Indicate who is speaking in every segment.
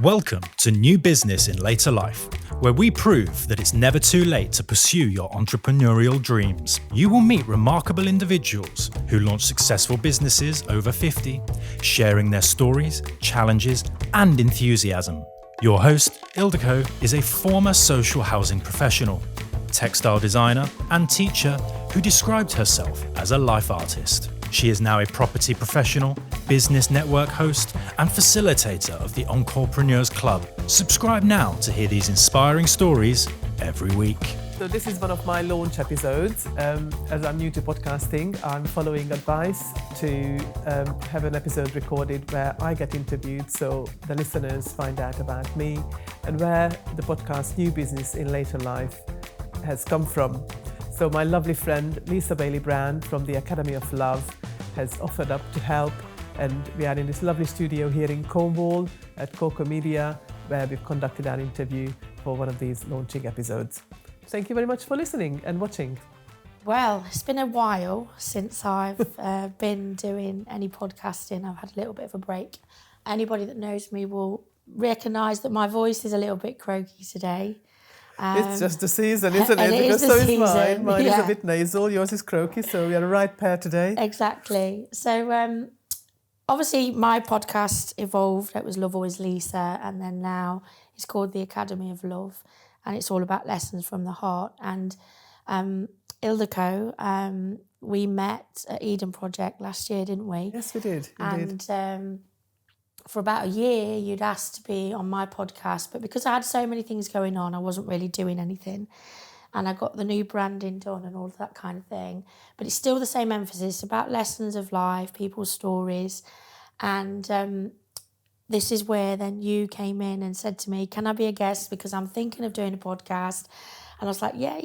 Speaker 1: Welcome to New Business in Later Life, where we prove that it's never too late to pursue your entrepreneurial dreams. You will meet remarkable individuals who launch successful businesses over 50, sharing their stories, challenges, and enthusiasm. Your host, Ildiko, is a former social housing professional, textile designer, and teacher who described herself as a life artist. She is now a property professional, business network host, and facilitator of the Entrepreneurs Club. Subscribe now to hear these inspiring stories every week.
Speaker 2: So this is one of my launch episodes. As I'm new to podcasting, I'm following advice to have an episode recorded where I get interviewed so the listeners find out about me and where the podcast New Business in Later Life has come from. So my lovely friend Lisa Bailey-Brown from the Academy of Love has offered up to help, and we are in this lovely studio here in Cornwall at Coco Media, where we've conducted our interview for one of these launching episodes. Thank you very much for listening and watching.
Speaker 3: Well, it's been a while since I've been doing any podcasting. I've had a little bit of a break. Anybody that knows me will recognise that my voice is a little bit croaky today.
Speaker 2: It's just the season, isn't it?
Speaker 3: Because
Speaker 2: so is
Speaker 3: season.
Speaker 2: mine. Mine is
Speaker 3: Yeah.
Speaker 2: a bit nasal, yours is croaky, so we are a right pair today.
Speaker 3: Exactly. So obviously my podcast evolved. It was Love Always Lisa, and then now it's called the Academy of Love, and it's all about lessons from the heart. And Ildiko, we met at Eden Project last year, didn't we?
Speaker 2: Yes, we did.
Speaker 3: And for about a year, you'd asked to be on my podcast, but because I had so many things going on, I wasn't really doing anything. And I got the new branding done and all of that kind of thing. But it's still the same emphasis about lessons of life, people's stories. And this is where then you came in and said to me, can I be a guest? Because I'm thinking of doing a podcast. And I was like, yeah.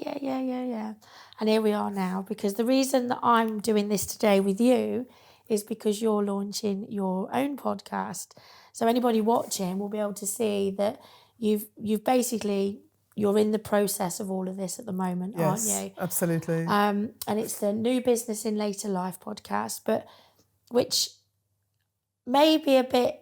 Speaker 3: And here we are now, because the reason that I'm doing this today with you is because you're launching your own podcast. So anybody watching will be able to see that you've basically, you're in the process of all of this at the moment, aren't you?
Speaker 2: Yes, absolutely.
Speaker 3: And it's the New Business in Later Life podcast, but which may be a bit,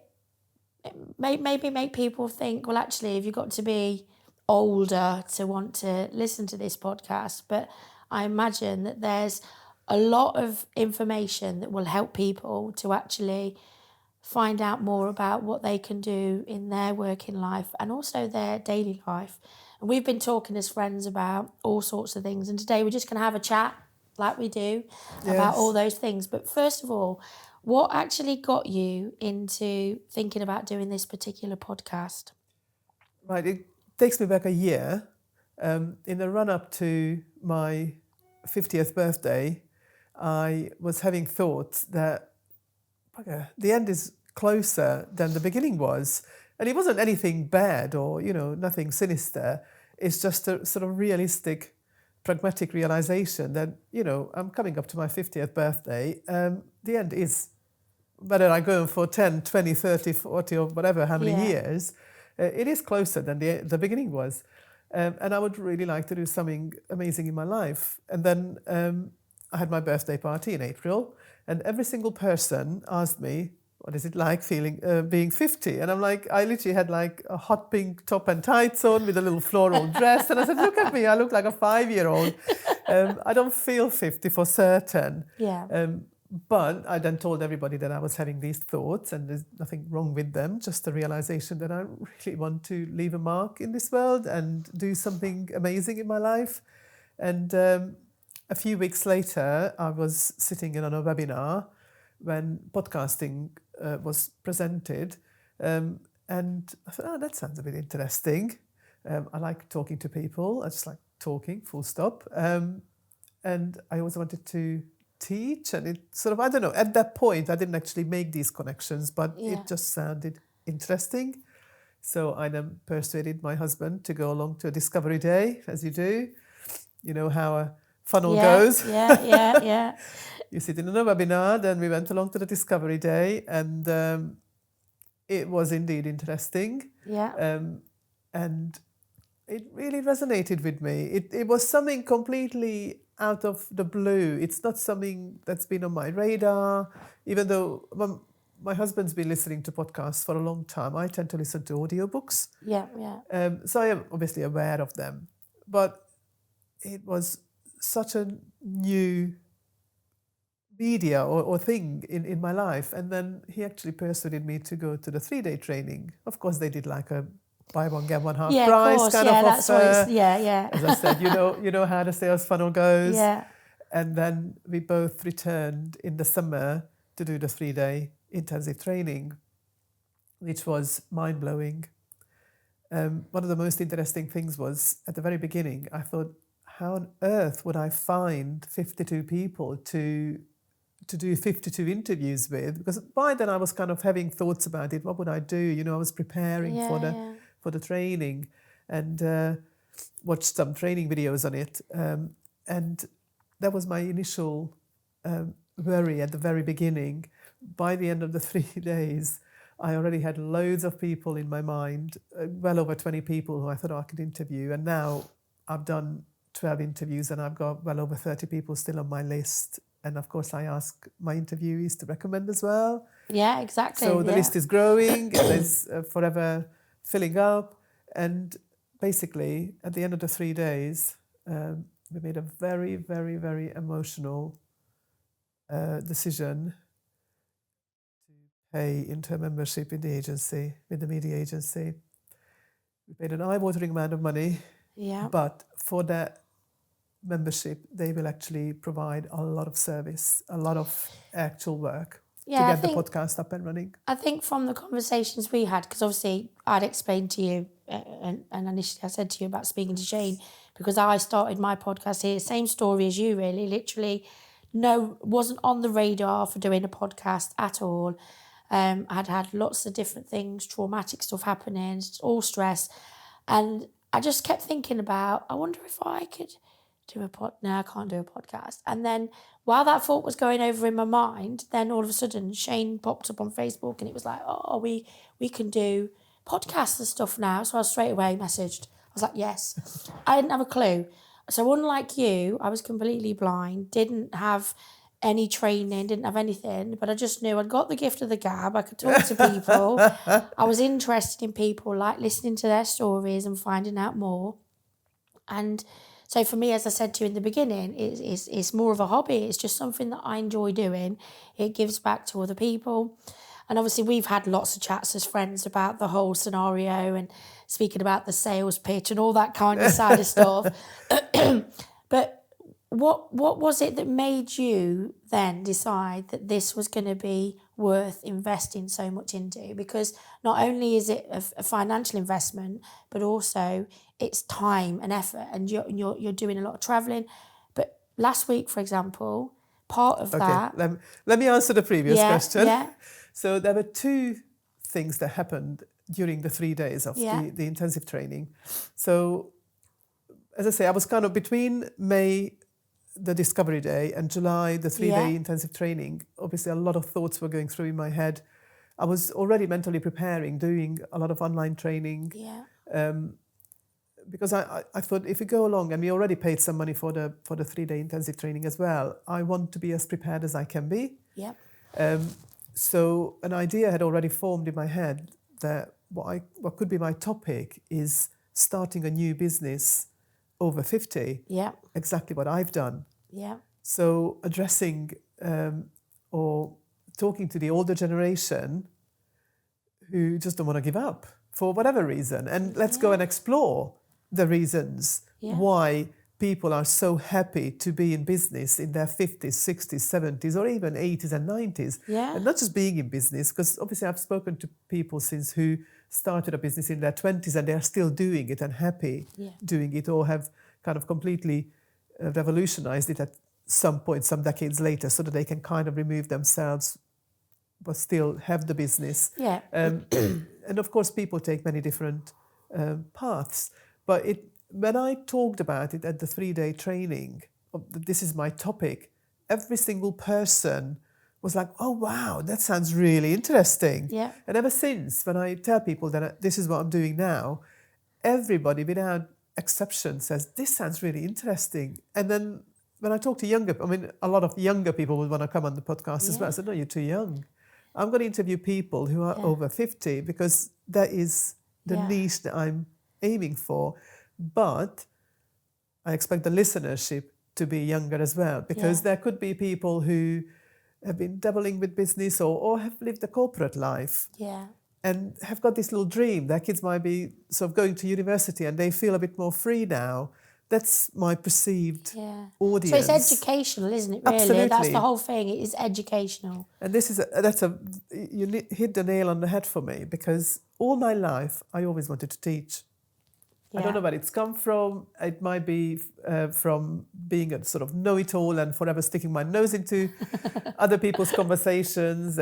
Speaker 3: maybe make people think, well, actually, have you got to be older to want to listen to this podcast? But I imagine that there's a lot of information that will help people to actually find out more about what they can do in their working life and also their daily life. And we've been talking as friends about all sorts of things. And today we're just going to have a chat like we do about all those things. But first of all, what actually got you into thinking about doing this particular podcast?
Speaker 2: Right, it takes me back a year. In the run-up to my 50th birthday, I was having thoughts that the end is closer than the beginning was. And it wasn't anything bad or, nothing sinister. It's just a sort of realistic, pragmatic realization that, I'm coming up to my 50th birthday. The end is, whether I go for 10, 20, 30, 40 or whatever, how many years, it is closer than the beginning was. And I would really like to do something amazing in my life. And then I had my birthday party in April, and every single person asked me, what is it like being 50? And I'm like, I literally had like a hot pink top and tights on with a little floral dress. And I said, look at me, I look like a 5-year-old. I don't feel 50 for certain.
Speaker 3: Yeah.
Speaker 2: But I then told everybody that I was having these thoughts, and there's nothing wrong with them, just the realization that I really want to leave a mark in this world and do something amazing in my life. And a few weeks later, I was sitting in on a webinar when podcasting was presented, and I thought, that sounds a bit interesting. I like talking to people. I just like talking, full stop. And I always wanted to teach, and it sort of, I don't know, at that point, I didn't actually make these connections, but it just sounded interesting. So I then persuaded my husband to go along to a discovery day, as you do. You know how a funnel goes.
Speaker 3: Yeah.
Speaker 2: You sit in a webinar, then we went along to the discovery day, and it was indeed interesting.
Speaker 3: Yeah.
Speaker 2: And it really resonated with me. It was something completely out of the blue. It's not something that's been on my radar, even though my husband's been listening to podcasts for a long time. I tend to listen to audiobooks.
Speaker 3: Yeah.
Speaker 2: So I am obviously aware of them. But it was such a new media or thing in my life. And then he actually persuaded me to go to the 3-day training. Of course, they did like a buy one, get one half price
Speaker 3: of course.
Speaker 2: kind of
Speaker 3: that's
Speaker 2: offer.
Speaker 3: what it's, yeah.
Speaker 2: As I said, you know how the sales funnel goes.
Speaker 3: Yeah.
Speaker 2: And then we both returned in the summer to do the 3-day intensive training, which was mind-blowing. One of the most interesting things was at the very beginning, I thought, how on earth would I find 52 people to do 52 interviews with? Because by then I was kind of having thoughts about it. What would I do? You know, I was preparing for the training and watched some training videos on it. And that was my initial worry at the very beginning. By the end of the 3 days, I already had loads of people in my mind, well over 20 people who I thought I could interview. And now I've done 12 interviews and I've got well over 30 people still on my list. And of course, I ask my interviewees to recommend as well.
Speaker 3: Yeah, exactly.
Speaker 2: So the list is growing, and there's forever filling up. And basically, at the end of the 3 days, we made a very, very, very emotional decision to pay into a membership in the agency, with the media agency. We paid an eye-watering amount of money, but for that membership, they will actually provide a lot of service, a lot of actual work to get the podcast up and running.
Speaker 3: I think from the conversations we had, because obviously I'd explained to you, and initially I said to you about speaking to Shane, because I started my podcast here, same story as you really, literally wasn't on the radar for doing a podcast at all. I'd had lots of different things, traumatic stuff happening, all stress. And I just kept thinking about, I wonder if I could do no, I can't do a podcast. And then while that thought was going over in my mind, then all of a sudden Shane popped up on Facebook and it was like, oh, we can do podcasts and stuff now. So I straight away messaged. I was like, yes. I didn't have a clue. So unlike you, I was completely blind, didn't have any training, didn't have anything, but I just knew I'd got the gift of the gab. I could talk to people. I was interested in people, like listening to their stories and finding out more. And so for me, as I said to you in the beginning, it's more of a hobby. It's just something that I enjoy doing. It gives back to other people. And obviously we've had lots of chats as friends about the whole scenario and speaking about the sales pitch and all that kind of side of stuff. But what was it that made you then decide that this was going to be worth investing so much into? Because not only is it a financial investment, but also it's time and effort, and you're doing a lot of traveling. But last week, for example, part of that.
Speaker 2: Let me answer the previous question.
Speaker 3: Yeah.
Speaker 2: So there were two things that happened during the 3 days of the intensive training. So, as I say, I was kind of between May, the discovery day, and July, the 3-day intensive training. Obviously, a lot of thoughts were going through in my head. I was already mentally preparing, doing a lot of online training. Because I thought if we go along, and we already paid some money for the 3-day intensive training as well, I want to be as prepared as I can be. So an idea had already formed in my head that what could be my topic is starting a new business over 50. Exactly what I've done. So addressing or talking to the older generation who just don't want to give up for whatever reason. And let's go and explore the reasons why people are so happy to be in business in their 50s, 60s, 70s, or even 80s and 90s. And not just being in business, because obviously I've spoken to people since who started a business in their 20s and they're still doing it and happy doing it, or have kind of completely revolutionized it at some point, some decades later, so that they can kind of remove themselves but still have the business. And of course, people take many different paths. But when I talked about it at the 3-day training, this is my topic, every single person was like, oh, wow, that sounds really interesting. And ever since, when I tell people that this is what I'm doing now, everybody without exception says, this sounds really interesting. And then when I talk to a lot of younger people would want to come on the podcast as well. I said, no, you're too young. I'm going to interview people who are over 50 because that is the niche that I'm aiming for. But I expect the listenership to be younger as well, because there could be people who have been dabbling with business or have lived a corporate life.
Speaker 3: Yeah.
Speaker 2: And have got this little dream. Their kids might be sort of going to university and they feel a bit more free now. That's my perceived audience.
Speaker 3: So it's educational, isn't it, really?
Speaker 2: Absolutely.
Speaker 3: That's the whole thing. It is educational.
Speaker 2: And you hit the nail on the head for me, because all my life I always wanted to teach. I don't know where it's come from. It might be from being a sort of know-it-all and forever sticking my nose into other people's conversations.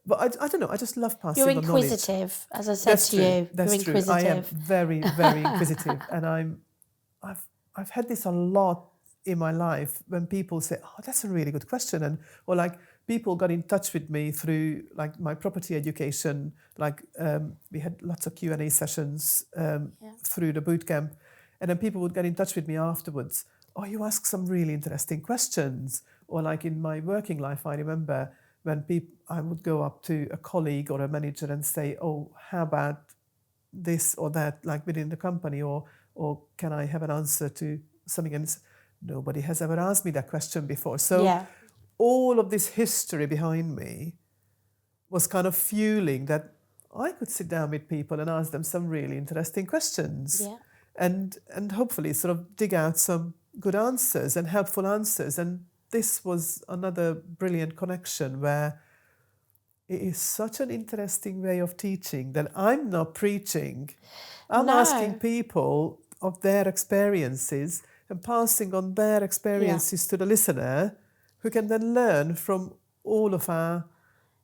Speaker 2: But I don't know, I just love passing on knowledge.
Speaker 3: You're inquisitive, as I said to you.
Speaker 2: That's
Speaker 3: You're
Speaker 2: true.
Speaker 3: inquisitive.
Speaker 2: I am very, very inquisitive. And I've had this a lot in my life when people say, oh, that's a really good question. Or like people got in touch with me through like my property education. Like we had lots of Q&A sessions through the bootcamp. And then people would get in touch with me afterwards. Oh, you ask some really interesting questions. Or like in my working life, I remember when I would go up to a colleague or a manager and say, oh, how about this or that, like within the company, or can I have an answer to something? And nobody has ever asked me that question before. So all of this history behind me was kind of fueling that I could sit down with people and ask them some really interesting questions.
Speaker 3: Yeah.
Speaker 2: And hopefully sort of dig out some good answers and helpful answers. And this was another brilliant connection where it is such an interesting way of teaching that I'm not preaching. I'm asking people of their experiences and passing on their experiences to the listener, who can then learn from all of our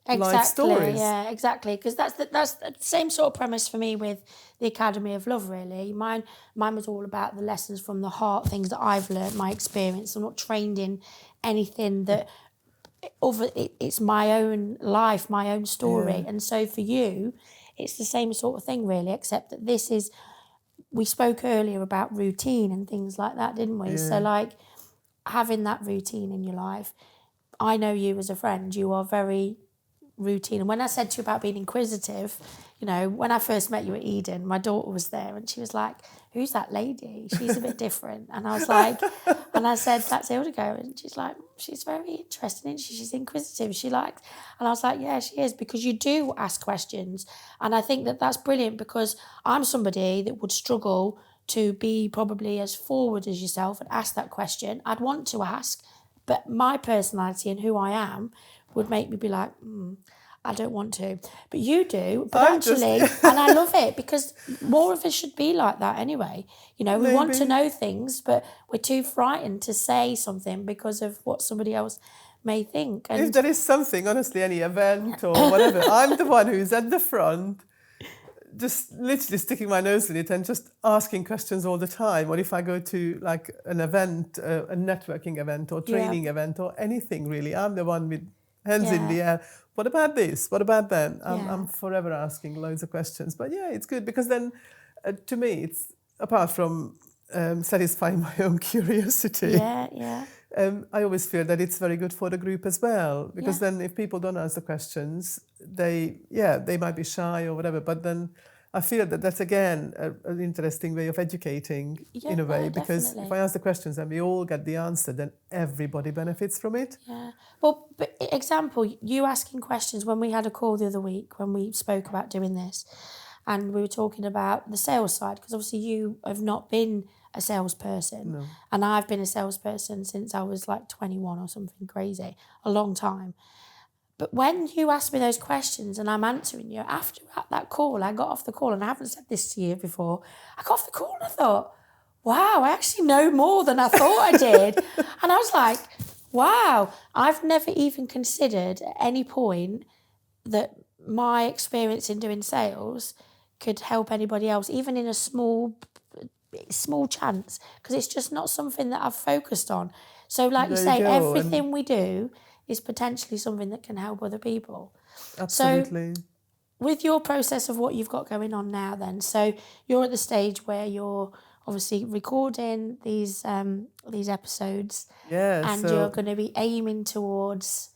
Speaker 2: life stories.
Speaker 3: Yeah, exactly. Because that's the same sort of premise for me with the Academy of Love, really. Mine was all about the lessons from the heart, things that I've learned, my experience. I'm not trained in anything that it's my own life, my own story. And so for you, it's the same sort of thing, really, except that this is, we spoke earlier about routine and things like that, didn't we? So like having that routine in your life, I know you as a friend, you are very routine. And when I said to you about being inquisitive, you know, when I first met you at Eden, my daughter was there and she was like, who's that lady? She's a bit different. And I was like, and I said, that's Ildiko. And she's like, she's very interesting, isn't she? She's inquisitive. She likes, and I was like, yeah, she is, because you do ask questions. And I think that that's brilliant, because I'm somebody that would struggle to be probably as forward as yourself and ask that question. I'd want to ask, but my personality and who I am would make me be like, I don't want to. But you do. But actually, and I love it, because more of us should be like that anyway. You know, we want to know things, but we're too frightened to say something because of what somebody else may think. And
Speaker 2: if there is something, honestly, any event or whatever, I'm the one who's at the front, just literally sticking my nose in it and just asking questions all the time. Or if I go to like an event, a networking event or training event or anything really, I'm the one with hands in the air. What about this? What about that? I'm forever asking loads of questions. But yeah, it's good, because then to me, it's apart from satisfying my own curiosity. I always feel that it's very good for the group as well, because then if people don't ask the questions, they might be shy or whatever, but then I feel that that's again an interesting way of educating in a way, because if I ask the questions and we all get the answer, then everybody benefits from it.
Speaker 3: Yeah. Well, but example, you asking questions when we had a call the other week when we spoke about doing this, and we were talking about the sales side, because obviously you have not been a salesperson, and I've been a salesperson since I was like 21 or something crazy, a long time. But when you ask me those questions and I'm answering you, after that call, I got off the call, and I haven't said this to you before, I got off the call and I thought, wow, I actually know more than I thought I did. And I was like, wow, I've never even considered at any point that my experience in doing sales could help anybody else, even in a small chance, because it's just not something that I've focused on. So like you say, everything we do is potentially something that can help other people.
Speaker 2: Absolutely.
Speaker 3: So with your process of what you've got going on now then, so you're at the stage where you're obviously recording these episodes, and you're going to be aiming towards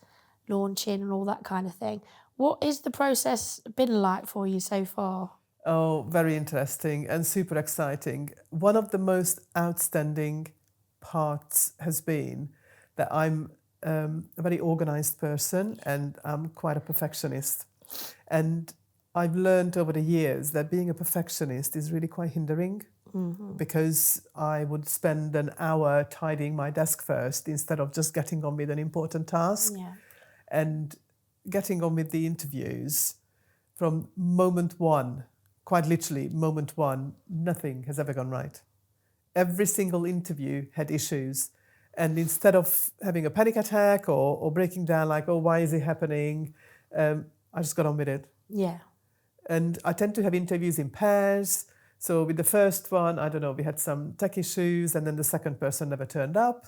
Speaker 3: launching and all that kind of thing. What is the process been like for you so far?
Speaker 2: Oh, very interesting and super exciting. One of the most outstanding parts has been that I'm a very organized person and I'm quite a perfectionist. And I've learned over the years that being a perfectionist is really quite hindering because I would spend an hour tidying my desk first instead of just getting on with an important task.
Speaker 3: Yeah.
Speaker 2: And getting on with the interviews from moment one, quite literally moment one, nothing has ever gone right. Every single interview had issues. And instead of having a panic attack or breaking down like, oh, why is it happening? I just got on with it.
Speaker 3: Yeah.
Speaker 2: And I tend to have interviews in pairs. So with the first one, I don't know, we had some tech issues and then the second person never turned up.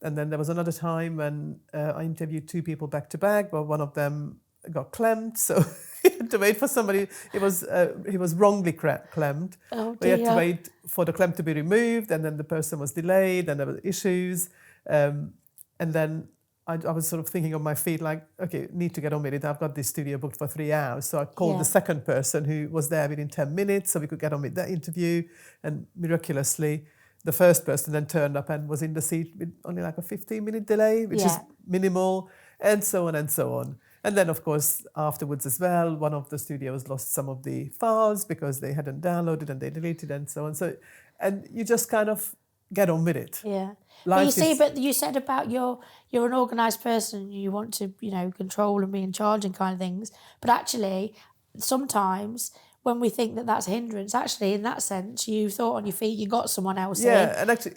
Speaker 2: And then there was another time when I interviewed two people back to back, but one of them got clemmed. So we had to wait for somebody. He was wrongly clemmed.
Speaker 3: Oh,
Speaker 2: We had to
Speaker 3: dear.
Speaker 2: wait for the clem to be removed, and then the person was delayed, and there were issues. And then I was sort of thinking on my feet, like, okay, need to get on with it. I've got this studio booked for 3 hours. So I called
Speaker 3: Yeah.
Speaker 2: the second person who was there within 10 minutes so we could get on with that interview. And miraculously, the first person then turned up and was in the seat with only like a 15-minute delay, which is
Speaker 3: Yeah.
Speaker 2: minimal, and so on and so on. And then, of course, afterwards as well, one of the studios lost some of the files because they hadn't downloaded and they deleted and so on. So, and you just kind of get on with it.
Speaker 3: Yeah. But
Speaker 2: Life
Speaker 3: you see,
Speaker 2: is-
Speaker 3: but you said about you're an organised person, you want to, control and be in charge and kind of things. But actually, sometimes when we think that that's a hindrance, actually, in that sense, you thought on your feet, you got someone else in.
Speaker 2: Yeah, and actually,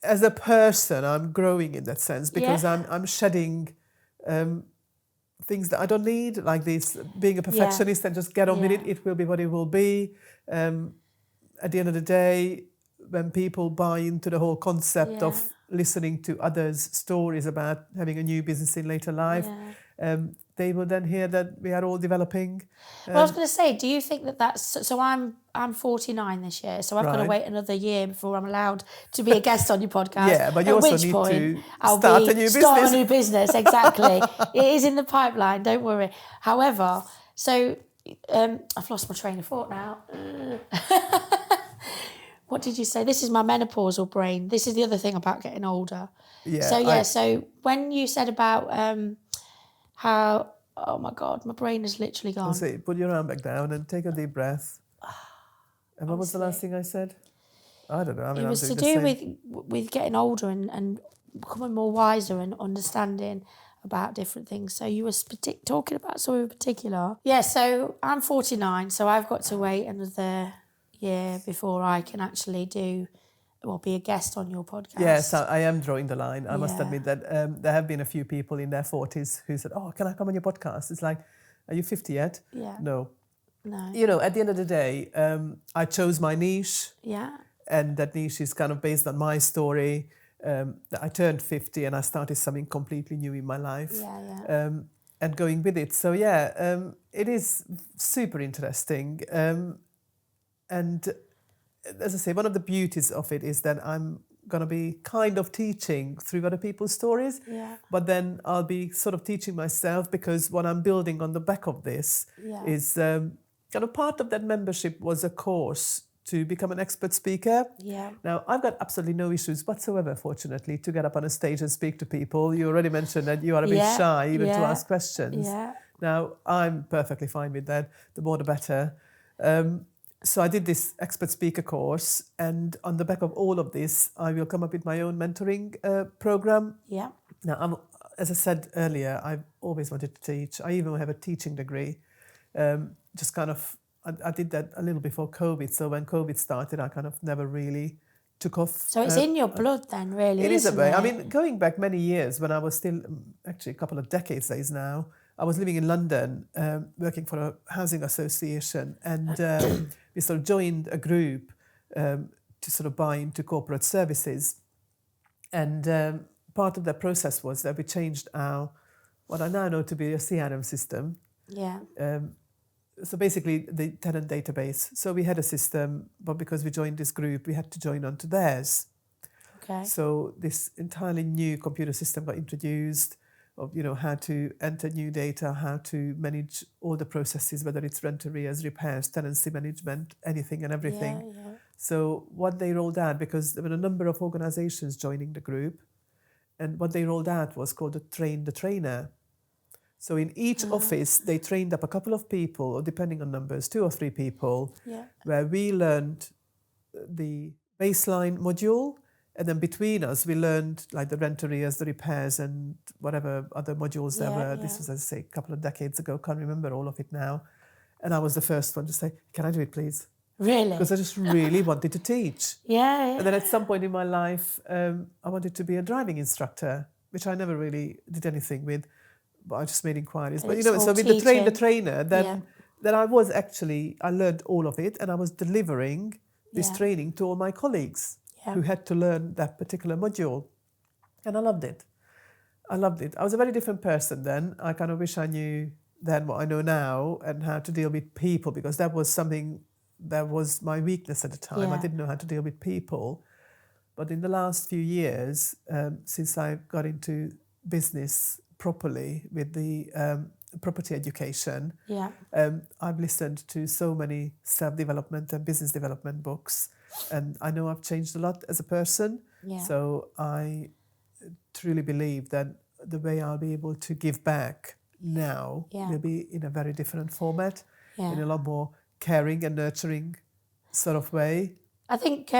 Speaker 2: as a person, I'm growing in that sense because
Speaker 3: Yeah.
Speaker 2: I'm shedding things that I don't need, like this being a perfectionist and just get on with
Speaker 3: Yeah.
Speaker 2: it. It will be what it will be. At the end of the day, when people buy into the whole concept
Speaker 3: Yeah.
Speaker 2: of listening to others' stories about having a new business in later life, they will then hear that we are all developing.
Speaker 3: Well, I was going to say, do you think that that's so? I'm 49 this year, so I've got to
Speaker 2: Right.
Speaker 3: wait another year before I'm allowed to be a guest on your podcast.
Speaker 2: Yeah, but you
Speaker 3: at
Speaker 2: also
Speaker 3: which
Speaker 2: need
Speaker 3: point
Speaker 2: to
Speaker 3: I'll
Speaker 2: start
Speaker 3: be
Speaker 2: a new
Speaker 3: start
Speaker 2: business.
Speaker 3: a new business. Exactly, it is in the pipeline. Don't worry. However, so I've lost my train of thought now. What did you say? This is my menopausal brain. This is the other thing about getting older.
Speaker 2: Yeah,
Speaker 3: So when you said about how, oh my God, my brain has literally gone.
Speaker 2: So put your arm back down and take a deep breath. And what was the last thing I said? I don't know. I mean,
Speaker 3: It was
Speaker 2: I'm
Speaker 3: to
Speaker 2: doing the
Speaker 3: do
Speaker 2: same.
Speaker 3: with getting older and becoming more wiser and understanding about different things. So you were talking about something in particular. Yeah, so I'm 49, so I've got to wait another year before I can actually be a guest on your podcast.
Speaker 2: Yes, I am drawing the line. I must
Speaker 3: Yeah.
Speaker 2: admit that there have been a few people in their 40s who said, oh, can I come on your podcast? It's like, are you 50 yet?
Speaker 3: Yeah.
Speaker 2: No.
Speaker 3: No.
Speaker 2: You know, at the end of the day, I chose my niche.
Speaker 3: Yeah.
Speaker 2: And that niche is kind of based on my story. That I turned 50 and I started something completely new in my life.
Speaker 3: Yeah.
Speaker 2: And going with it. So, it is super interesting. And as I say, one of the beauties of it is that I'm going to be kind of teaching through other people's stories.
Speaker 3: Yeah.
Speaker 2: But then I'll be sort of teaching myself because what I'm building on the back of this is kind of part of that membership was a course to become an expert speaker.
Speaker 3: Yeah.
Speaker 2: Now, I've got absolutely no issues whatsoever, fortunately, to get up on a stage and speak to people. You already mentioned that you are a bit shy even to ask questions.
Speaker 3: Yeah.
Speaker 2: Now, I'm perfectly fine with that. The more the better. So I did this expert speaker course, and on the back of all of this, I will come up with my own mentoring program.
Speaker 3: Yeah.
Speaker 2: Now, as I said earlier, I've always wanted to teach. I even have a teaching degree. Just kind of, I did that a little before COVID. So when COVID started, I kind of never really took off.
Speaker 3: So it's in your blood then, really,
Speaker 2: It is a
Speaker 3: isn't
Speaker 2: way.
Speaker 3: it?
Speaker 2: I mean, going back many years when I was still, actually a couple of decades now, I was living in London, working for a housing association, and we sort of joined a group to sort of buy into corporate services. And part of that process was that we changed what I now know to be a CRM system.
Speaker 3: Yeah.
Speaker 2: So basically the tenant database. So we had a system, but because we joined this group, we had to join onto theirs.
Speaker 3: Okay.
Speaker 2: So this entirely new computer system got introduced. of how to enter new data, how to manage all the processes, whether it's rent arrears, repairs, tenancy management, anything and everything.
Speaker 3: Yeah.
Speaker 2: So what they rolled out, because there were a number of organizations joining the group, and what they rolled out was called Train the Trainer. So in each office, they trained up a couple of people, or depending on numbers, 2 or 3 people, where we learned the baseline module, and then between us, we learned like the rent arrears, the repairs, and whatever other modules there were. This was, as I say, a couple of decades ago. Can't remember all of it now. And I was the first one to say, "Can I do it, please?"
Speaker 3: Really?
Speaker 2: Because I just really wanted to teach.
Speaker 3: Yeah.
Speaker 2: And then at some point in my life, I wanted to be a driving instructor, which I never really did anything with, but I just made inquiries. But so with the trainer, then I was actually, I learned all of it, and I was delivering this training to all my colleagues who had to learn that particular module. And I loved it. I was a very different person then. I kind of wish I knew then what I know now and how to deal with people, because that was something that was my weakness at the time. I didn't know how to deal with people. But in the last few years, since I got into business properly with the property education, I've listened to so many self-development and business development books, and I know I've changed a lot as a person. So I truly believe that the way I'll be able to give back now will be in a very different format, in a lot more caring and nurturing sort of way.
Speaker 3: I think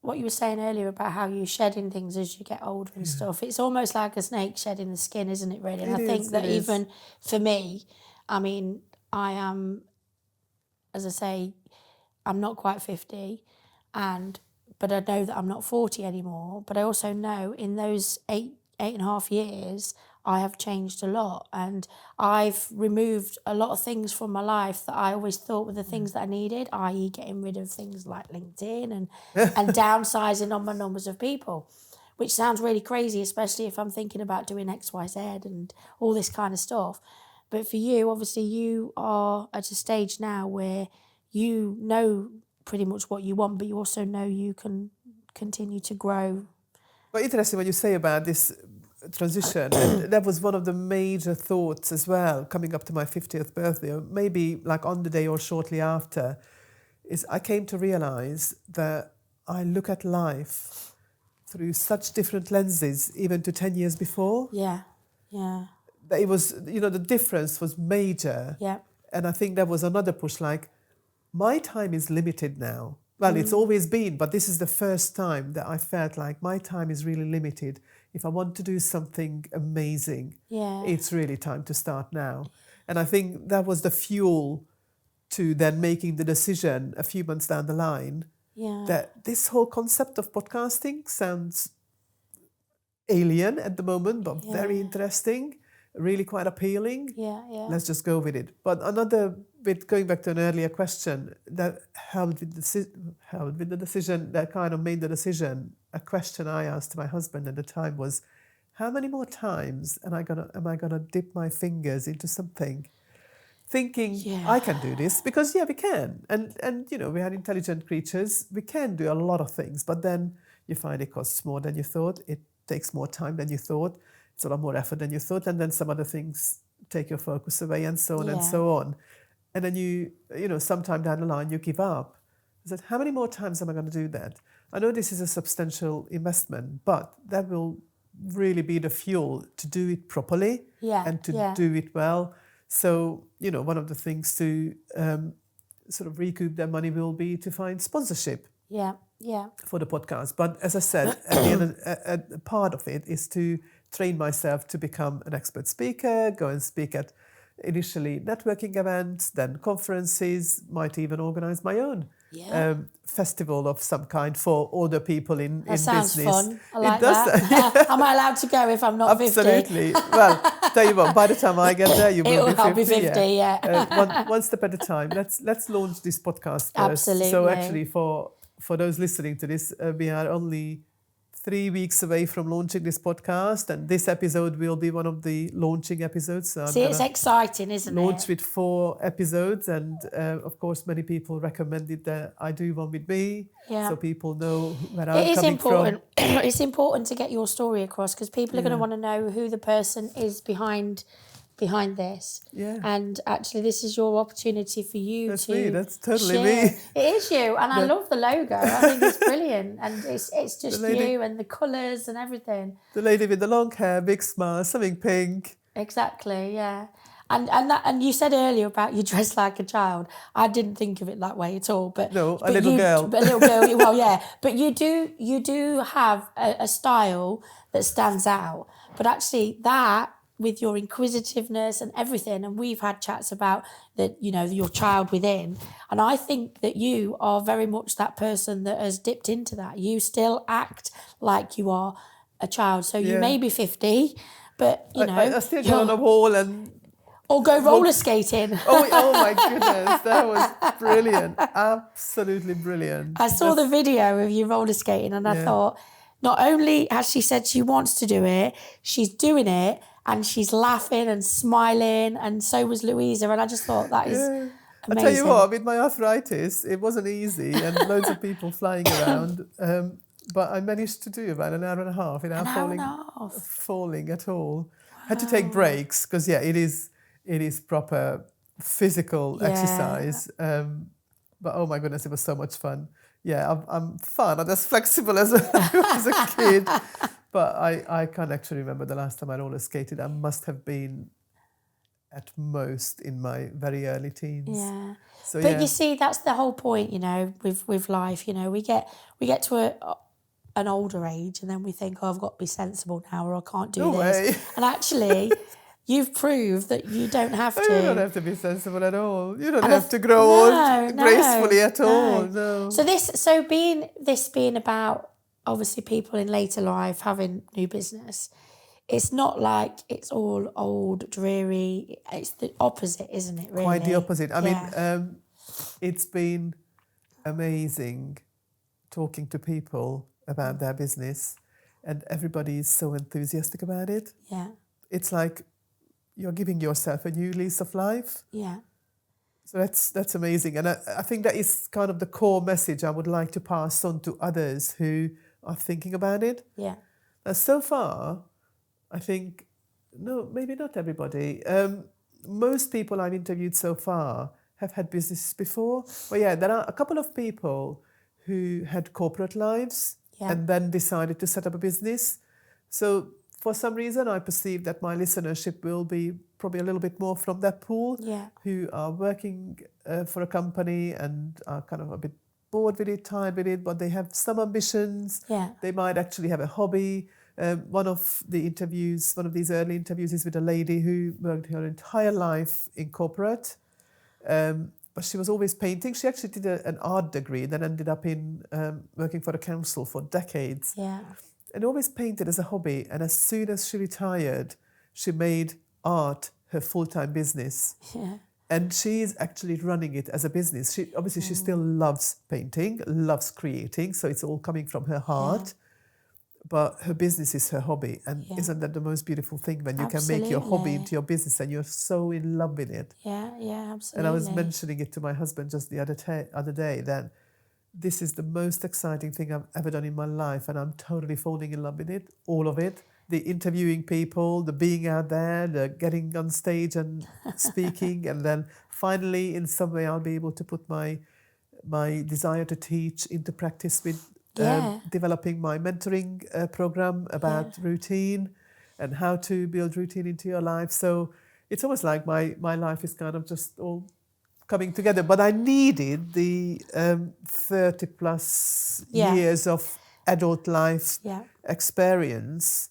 Speaker 3: what you were saying earlier about how you're shedding things as you get older and stuff, it's almost like a snake shedding the skin, isn't it, really? And I think that even for me, I mean, I am, as I say, I'm not quite 50, but I know that I'm not 40 anymore. But I also know in those 8.5 years, I have changed a lot, and I've removed a lot of things from my life that I always thought were the things that I needed, i.e. getting rid of things like LinkedIn and downsizing on my numbers of people, which sounds really crazy, especially if I'm thinking about doing X, Y, Z and all this kind of stuff. But for you, obviously, you are at a stage now where you know pretty much what you want, but you also know you can continue to grow.
Speaker 2: Well, interesting what you say about this transition. And that was one of the major thoughts as well, coming up to my 50th birthday, or maybe like on the day or shortly after, is I came to realize that I look at life through such different lenses, even to 10 years before. That it was, the difference was major. And I think that was another push, like, my time is limited now. Well, it's always been, but this is the first time that I felt like my time is really limited. If I want to do something amazing, it's really time to start now. And I think that was the fuel to then making the decision a few months down the line that this whole concept of podcasting sounds alien at the moment, but very interesting, really quite appealing. Let's just go with it. But another bit, going back to an earlier question, that helped with the decision, that kind of made the decision, a question I asked my husband at the time was, how many more times am I gonna dip my fingers into something? Thinking, I can do this, because we can. And we are intelligent creatures, we can do a lot of things, but then you find it costs more than you thought, it takes more time than you thought, it's a lot more effort than you thought, and then some other things take your focus away, and so on and so on. And then you sometime down the line, you give up. I said, how many more times am I going to do that? I know this is a substantial investment, but that will really be the fuel to do it properly and to do it well. So, one of the things to sort of recoup that money will be to find sponsorship for the podcast. But as I said, at the end, part of it is to train myself to become an expert speaker, go and speak at initially networking events, then conferences, might even organise my own festival of some kind for older people in business.
Speaker 3: That sounds fun. I like that. Am I allowed to go if I'm not 50?
Speaker 2: Absolutely. Well, tell you what, by the time I get there, you will be 50.
Speaker 3: I'll be 50,
Speaker 2: one step at a time. Let's launch this podcast first.
Speaker 3: Absolutely.
Speaker 2: So actually, for those listening to this, we are only 3 weeks away from launching this podcast, and this episode will be one of the launching episodes. So
Speaker 3: See, it's exciting, isn't
Speaker 2: launch
Speaker 3: it?
Speaker 2: with 4 episodes, and of course, many people recommended that I do one with me,
Speaker 3: Yeah.
Speaker 2: so people know where
Speaker 3: It
Speaker 2: I'm
Speaker 3: is
Speaker 2: coming
Speaker 3: important.
Speaker 2: from.
Speaker 3: It's important to get your story across because people are going to want to know who the person is behind this.
Speaker 2: Yeah.
Speaker 3: And actually, this is your opportunity for you
Speaker 2: That's
Speaker 3: to
Speaker 2: me. That's totally
Speaker 3: share.
Speaker 2: me.
Speaker 3: It is you, and I love the logo. I think it's brilliant, and it's just you and the colours and everything.
Speaker 2: The lady with the long hair, big smile, something pink.
Speaker 3: Exactly, yeah. And you said earlier about you dress like a child. I didn't think of it that way at all. But
Speaker 2: No,
Speaker 3: but
Speaker 2: a little girl.
Speaker 3: A little girl. Well, yeah. But you do have a style that stands out. But actually, that with your inquisitiveness and everything, and we've had chats about that. Your child within, and I think that you are very much that person that has dipped into that. You still act like you are a child. So you may be 50, but
Speaker 2: I still go on a wall and.
Speaker 3: Or go roller skating.
Speaker 2: Oh my goodness, that was brilliant. Absolutely brilliant.
Speaker 3: I saw the video of you roller skating and I thought, not only has she said she wants to do it, she's doing it and she's laughing and smiling, and so was Louisa. And I just thought that is amazing.
Speaker 2: I tell you what, with my arthritis, it wasn't easy and loads of people flying around. But I managed to do about an hour and a half without falling at all. Wow. Had to take breaks because, it is proper physical exercise. But oh my goodness, it was so much fun. Yeah, I'm fun. I'm as flexible as as a kid. But I can't actually remember the last time I roller skated. I must have been at most in my very early teens.
Speaker 3: Yeah.
Speaker 2: So,
Speaker 3: but you see, that's the whole point, with life. We get to an older age and then we think, I've got to be sensible now or I can't do this.
Speaker 2: Way.
Speaker 3: And actually... You've proved that you don't have to.
Speaker 2: You don't have to be sensible at all. You don't have to grow old gracefully at all. No.
Speaker 3: So being about obviously people in later life having new business, it's not like it's all old, dreary. It's the opposite, isn't it? Really,
Speaker 2: quite the opposite. I mean, it's been amazing talking to people about their business, and everybody is so enthusiastic about it.
Speaker 3: Yeah,
Speaker 2: it's like you're giving yourself a new lease of life.
Speaker 3: Yeah.
Speaker 2: So that's amazing. And I think that is kind of the core message I would like to pass on to others who are thinking about it.
Speaker 3: Yeah.
Speaker 2: Now, so far, I think, no, maybe not everybody. Most people I've interviewed so far have had businesses before. But yeah, there are a couple of people who had corporate lives and then decided to set up a business. So for some reason, I perceive that my listenership will be probably a little bit more from that pool, who are working for a company and are kind of a bit bored with it, tired with it, but they have some ambitions.
Speaker 3: Yeah.
Speaker 2: They might actually have a hobby. One of these early interviews is with a lady who worked her entire life in corporate, but she was always painting. She actually did an art degree, then ended up in working for a council for decades.
Speaker 3: Yeah.
Speaker 2: And always painted as a hobby. And as soon as she retired, she made art her full-time business.
Speaker 3: Yeah.
Speaker 2: And she is actually running it as a business. She still loves painting, loves creating, so it's all coming from her heart. But her business is her hobby. And isn't that the most beautiful thing when you can make your hobby into your business and you're so in love with it?
Speaker 3: Yeah, absolutely.
Speaker 2: And I was mentioning it to my husband just the other day that this is the most exciting thing I've ever done in my life, and I'm totally falling in love with it, all of it. The interviewing people, the being out there, the getting on stage and speaking, and then finally, in some way, I'll be able to put my desire to teach into practice with developing my mentoring program about routine and how to build routine into your life. So it's almost like my life is kind of just all coming together, but I needed the 30 plus years of adult life experience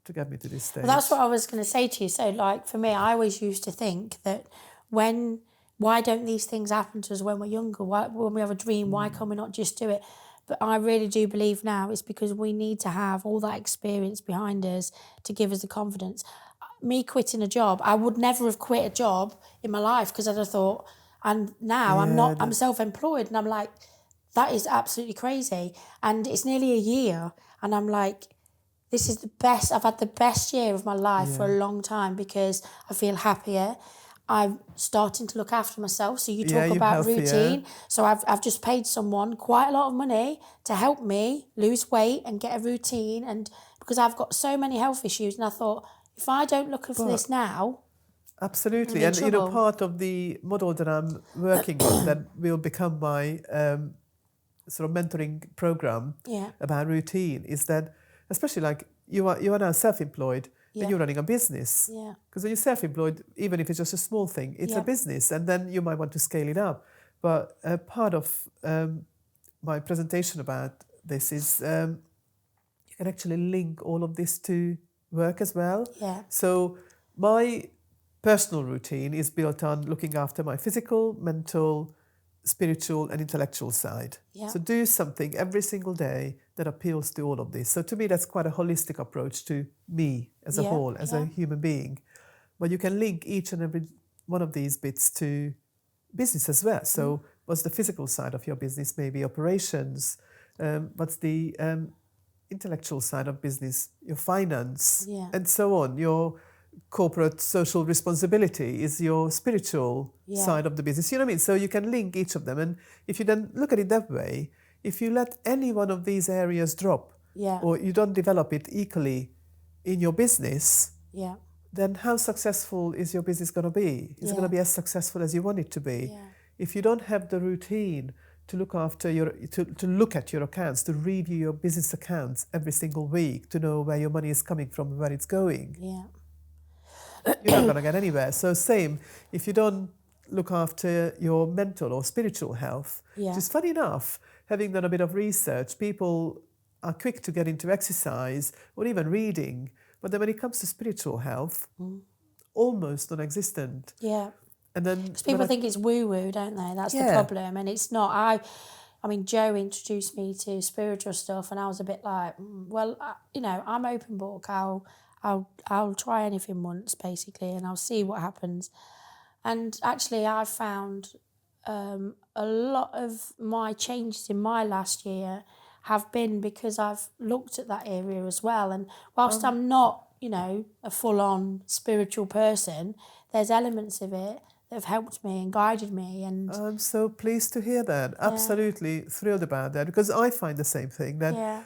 Speaker 2: to get me to this stage.
Speaker 3: Well, that's what I was going to say to you. So, like, for me, I always used to think that why don't these things happen to us when we're younger? When we have a dream, why can we not just do it? But I really do believe now it's because we need to have all that experience behind us to give us the confidence. Me quitting a job, I would never have quit a job in my life because I'd have thought, and now I'm self-employed and I'm like, that is absolutely crazy. And it's nearly a year And I'm like, this is the best. I've had the best year of my life for a
Speaker 2: Yeah.
Speaker 3: long time because I feel happier. I'm starting to look after myself. So you
Speaker 2: Yeah,
Speaker 3: talk
Speaker 2: you're
Speaker 3: about
Speaker 2: healthier.
Speaker 3: routine. So I've just paid someone quite a lot of money to help me lose weight and get a routine. And because I've got so many health issues, and I thought, if I don't look for this now,
Speaker 2: Absolutely.
Speaker 3: I'm in
Speaker 2: And, you know,
Speaker 3: trouble.
Speaker 2: part of the model that I'm working on that will become my sort of mentoring program
Speaker 3: Yeah.
Speaker 2: about routine is that, especially like you are now self-employed,
Speaker 3: Yeah.
Speaker 2: and you're running a business.
Speaker 3: Yeah.
Speaker 2: Because when you're self-employed, even if it's just a small thing, it's
Speaker 3: Yeah.
Speaker 2: a business, and then you might want to scale it up. But part of my presentation about this is you can actually link all of this to work as well.
Speaker 3: Yeah.
Speaker 2: So my personal routine is built on looking after my physical, mental, spiritual and intellectual side.
Speaker 3: Yeah.
Speaker 2: So do something every single day that appeals to all of this. So to me, that's quite a holistic approach to me as a
Speaker 3: Yeah,
Speaker 2: whole, as
Speaker 3: yeah.
Speaker 2: a human being. But you can link each and every one of these bits to business as well. So what's the physical side of your business? Maybe operations. What's the intellectual side of business? Your finance,
Speaker 3: Yeah.
Speaker 2: and so on. Your corporate social responsibility is your spiritual
Speaker 3: Yeah.
Speaker 2: side of the business. You know what I mean? So you can link each of them. And if you then look at it that way, if you let any one of these areas drop,
Speaker 3: Yeah.
Speaker 2: or you don't develop it equally in your business,
Speaker 3: Yeah.
Speaker 2: then how successful is your business going to be? Is it going to be as successful as you want it to be?
Speaker 3: Yeah.
Speaker 2: If you don't have the routine to look after to look at your accounts, to review your business accounts every single week, to know where your money is coming from and where it's going,
Speaker 3: Yeah.
Speaker 2: you're not going to get anywhere. So same, if you don't look after your mental or spiritual health,
Speaker 3: Yeah.
Speaker 2: which is funny enough, having done a bit of research, people are quick to get into exercise or even reading, but then when it comes to spiritual health, almost non-existent.
Speaker 3: Yeah.
Speaker 2: And then
Speaker 3: Because people think it's woo-woo, don't they? That's the
Speaker 2: Yeah.
Speaker 3: problem. And it's not. I mean, Joe introduced me to spiritual stuff and I was a bit like, you know, I'm open book. I'll try anything once, basically, and I'll see what happens. And actually, I found a lot of my changes in my last year have been because I've looked at that area as well. And whilst I'm not, you know, a full-on spiritual person, there's elements of it that have helped me and guided me. And
Speaker 2: I'm so pleased to hear that. Absolutely thrilled about that, because I find the same thing, that
Speaker 3: yeah,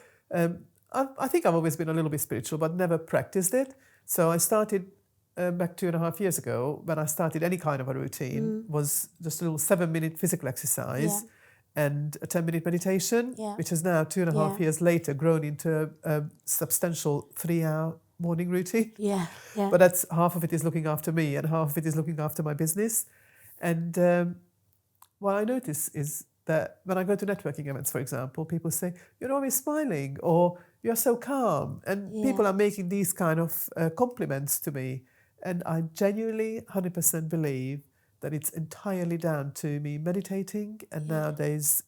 Speaker 2: I think I've always been a little bit spiritual but never practiced it. So I started back 2.5 years ago, when I started any kind of a routine, was just a little 7-minute physical exercise and a 10-minute meditation, which has now 2.5 years later grown into a substantial 3-hour morning routine.
Speaker 3: yeah, yeah.
Speaker 2: But that's half of it is looking after me and half of it is looking after my business. And what I notice is that when I go to networking events, for example, people say, you're always smiling, or you're so calm. And people are making these kind of compliments to me. And I genuinely 100% believe that it's entirely down to me meditating and nowadays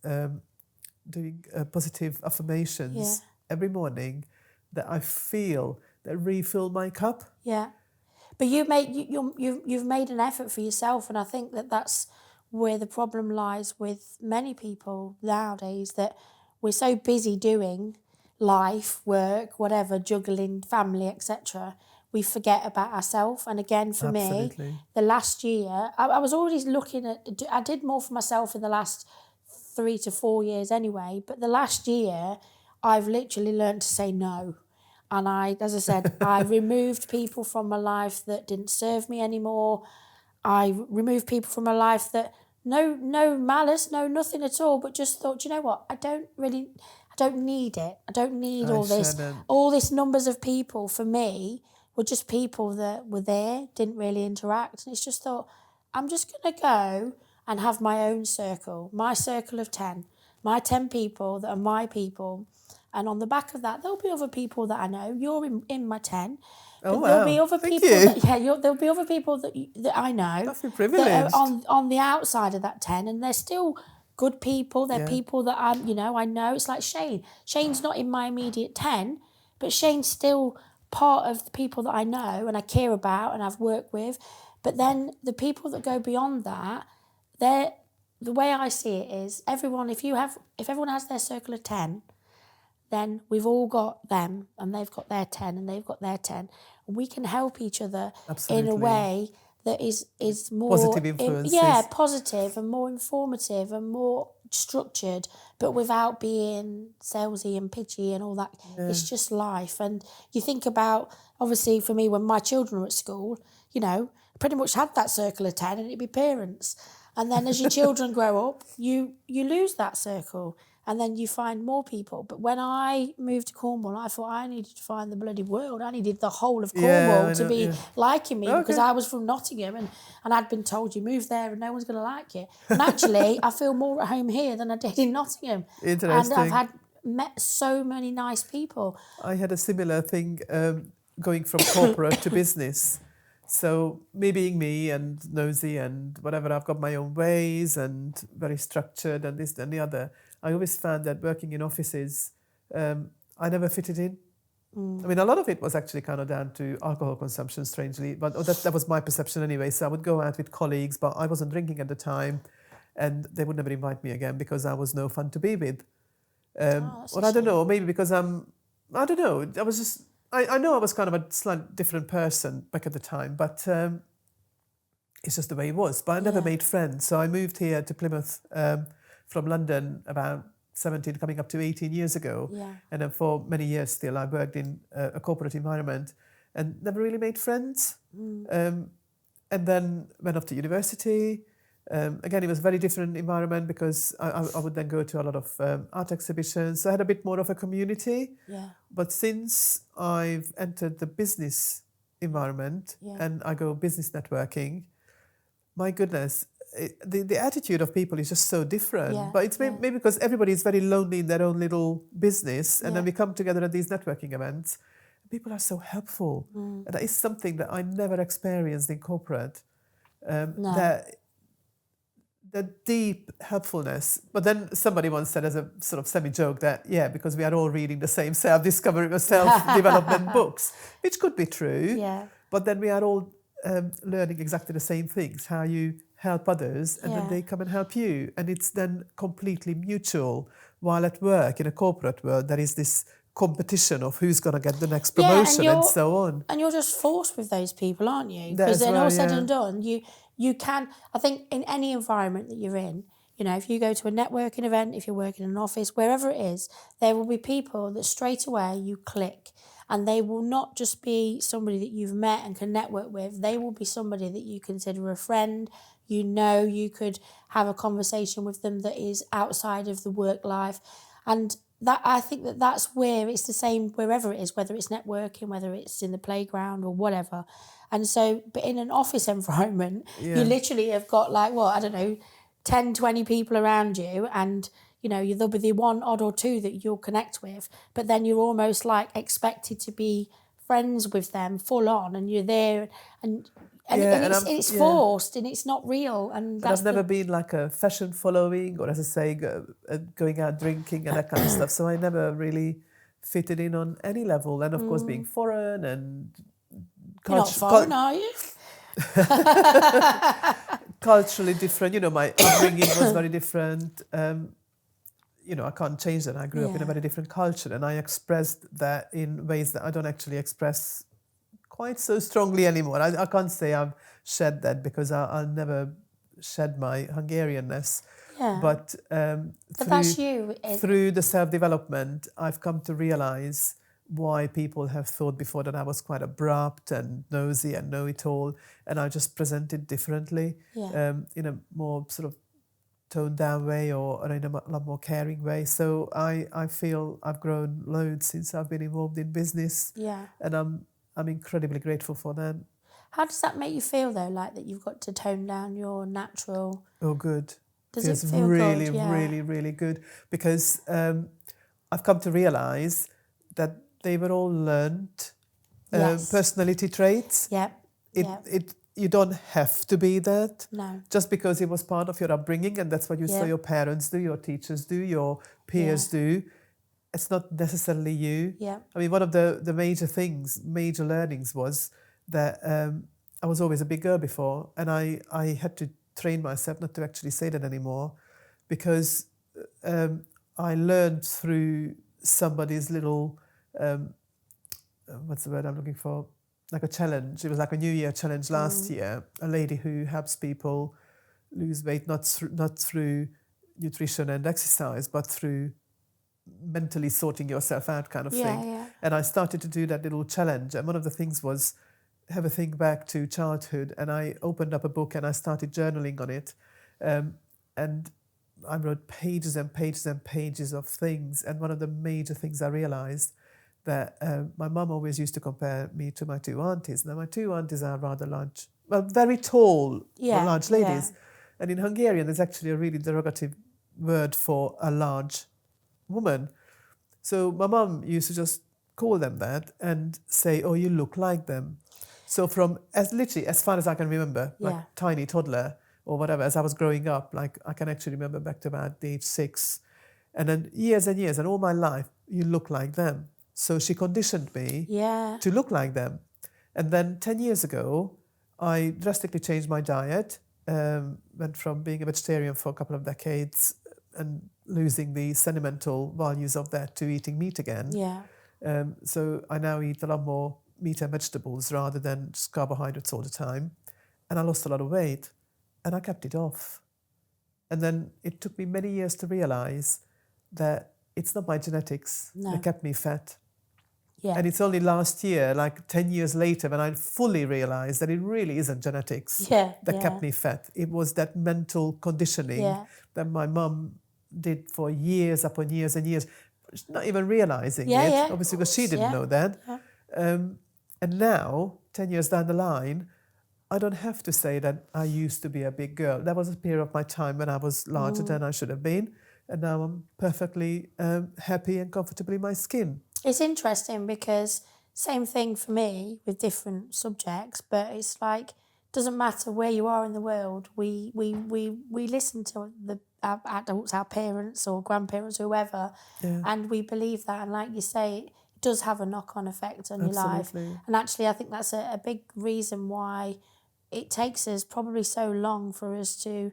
Speaker 2: doing positive affirmations every morning, that I feel that refill my cup.
Speaker 3: Yeah, but you've made an effort for yourself, and I think that that's where the problem lies with many people nowadays, that we're so busy doing life, work, whatever, juggling family, etc. We forget about ourselves. And again, for
Speaker 2: Absolutely.
Speaker 3: me, the last year, I was always looking at, I did more for myself in the last 3 to 4 years anyway, but the last year, I've literally learned to say no. And as I said, I removed people from my life that didn't serve me anymore. I removed people from my life that, no malice, no nothing at all, but just thought, you know what, I don't need it. I don't need all this.
Speaker 2: Shannon.
Speaker 3: All this numbers of people for me were just people that were there, didn't really interact. And it's just thought, I'm just going to go and have my own circle, my circle of 10, my 10 people that are my people. And on the back of that, there'll be other people that I know. You're in my 10.
Speaker 2: Oh,
Speaker 3: But there'll
Speaker 2: wow.
Speaker 3: be other
Speaker 2: Thank
Speaker 3: people
Speaker 2: you.
Speaker 3: that, there'll be other people that I know
Speaker 2: I feel
Speaker 3: that
Speaker 2: privileged.
Speaker 3: are on the outside of that 10, and they're still good people. They're people that I know. It's like Shane. Shane's not in my immediate 10, but Shane's still part of the people that I know and I care about and I've worked with. But then the people that go beyond that, the way I see it is, everyone, if everyone has their circle of 10, then we've all got them and they've got their 10 and they've got their 10. And we can help each other in a way that is more...
Speaker 2: Positive influences.
Speaker 3: Positive and more informative and more structured, but without being salesy and pitchy and all that.
Speaker 2: Yeah.
Speaker 3: It's just life. And you think about, obviously for me, when my children were at school, you know, pretty much had that circle of 10 and it'd be parents. And then as your children grow up, you lose that circle and then you find more people. But when I moved to Cornwall, I thought I needed to find the bloody world. I needed the whole of Cornwall to be liking me because I was from Nottingham and I'd been told you move there and no one's going to like you. And actually, I feel more at home here than I did in Nottingham.
Speaker 2: Interesting.
Speaker 3: And I've met so many nice people.
Speaker 2: I had a similar thing going from corporate to business. So me being me and nosy and whatever, I've got my own ways and very structured and this and the other. I always found that working in offices, I never fitted in. I mean, a lot of it was actually kind of down to alcohol consumption, strangely, but that was my perception anyway. So I would go out with colleagues, but I wasn't drinking at the time and they would never invite me again because I was no fun to be with. Or I don't know, maybe because I don't know, I was just... I know I was kind of a slightly different person back at the time, but it's just the way it was. But I never made friends. So I moved here to Plymouth from London about 17, coming up to 18 years ago. Yeah. And then for many years still, I worked in a corporate environment and never really made friends. And then went off to university. Again, it was a very different environment because I would then go to a lot of art exhibitions. So I had a bit more of a community. Yeah. But since I've entered the business environment and I go business networking, my goodness, the attitude of people is just so different. Yeah. But it's maybe because everybody is very lonely in their own little business and then we come together at these networking events. People are so helpful. And that is something that I never experienced in corporate. The deep helpfulness. But then somebody once said as a sort of semi-joke that, because we are all reading the same self-discovery or self-development books, which could be true. Yeah. But then we are all learning exactly the same things, how you help others and then they come and help you. And it's then completely mutual. While at work, in a corporate world, there is this competition of who's going to get the next promotion and so on.
Speaker 3: And you're just forced with those people, aren't you? Because then all said and done, you can, I think in any environment that you're in, you know, if you go to a networking event, if you're working in an office, wherever it is, there will be people that straight away you click and they will not just be somebody that you've met and can network with, they will be somebody that you consider a friend, you know, you could have a conversation with them that is outside of the work life. And that I think that's where it's the same wherever it is, whether it's networking, whether it's in the playground or whatever. And so, but in an office environment, you literally have got 10, 20 people around you and, you know, there'll be the one odd or two that you'll connect with, but then you're almost like expected to be friends with them full on and you're there and it's forced and it's not real. And
Speaker 2: I've never been like a fashion following or, as I say, going out drinking and that kind of stuff. So I never really fitted in on any level. And of course, being foreign and...
Speaker 3: You're not foreign, are you?
Speaker 2: Culturally different. You know, my upbringing was very different. You know, I can't change that. I grew up in a very different culture and I expressed that in ways that I don't actually express quite so strongly anymore. I can't say I've shed that because I'll never shed my Hungarianness. Yeah. But
Speaker 3: that's you.
Speaker 2: Through the self-development, I've come to realise why people have thought before that I was quite abrupt and nosy and know-it-all, and I just presented differently in a more sort of toned-down way or in a lot more caring way. So I feel I've grown loads since I've been involved in business, and I'm incredibly grateful for that.
Speaker 3: How does that make you feel, though, like that you've got to tone down your natural...
Speaker 2: Oh, good.
Speaker 3: Does it feel
Speaker 2: really,
Speaker 3: good?
Speaker 2: really, really good? Because I've come to realise that they were all learned personality traits. You don't have to be that. No. Just because it was part of your upbringing and that's what you saw your parents do, your teachers do, your peers do. It's not necessarily you. Yeah. I mean, one of the major learnings was that I was always a big girl before and I had to train myself not to actually say that anymore because I learned through somebody's little, what's the word I'm looking for? Like a challenge. It was like a New Year challenge last year. A lady who helps people lose weight not through nutrition and exercise, but through mentally sorting yourself out kind of thing.
Speaker 3: Yeah.
Speaker 2: And I started to do that little challenge. And one of the things was have a think back to childhood. And I opened up a book and I started journaling on it. And I wrote pages and pages and pages of things. And one of the major things I realized that my mum always used to compare me to my two aunties. Now, my two aunties are rather large, well, very tall, large ladies.
Speaker 3: Yeah.
Speaker 2: And in Hungarian, there's actually a really derogative word for a large woman. So my mum used to just call them that and say, oh, you look like them. So from literally as far as I can remember, like tiny toddler or whatever, as I was growing up, like I can actually remember back to about the age 6. And then years and years and all my life, you look like them. So she conditioned me to look like them. And then 10 years ago, I drastically changed my diet, went from being a vegetarian for a couple of decades and losing the sentimental values of that to eating meat again. So I now eat a lot more meat and vegetables rather than just carbohydrates all the time. And I lost a lot of weight and I kept it off. And then it took me many years to realize that it's not my genetics that kept me fat. And it's only last year, like 10 years later, when I fully realized that it really isn't genetics that kept me fat. It was that mental conditioning that my mum did for years upon years and years, not even realizing it, obviously, because she didn't know that. And now, 10 years down the line, I don't have to say that I used to be a big girl. There was a period of my time when I was larger than I should have been. And now I'm perfectly happy and comfortable in my skin.
Speaker 3: It's interesting because same thing for me with different subjects, but it's like, doesn't matter where you are in the world, we listen to our adults, our parents or grandparents, whoever, and we believe that. And like you say, it does have a knock-on effect on your life. And actually, I think that's a big reason why it takes us probably so long for us to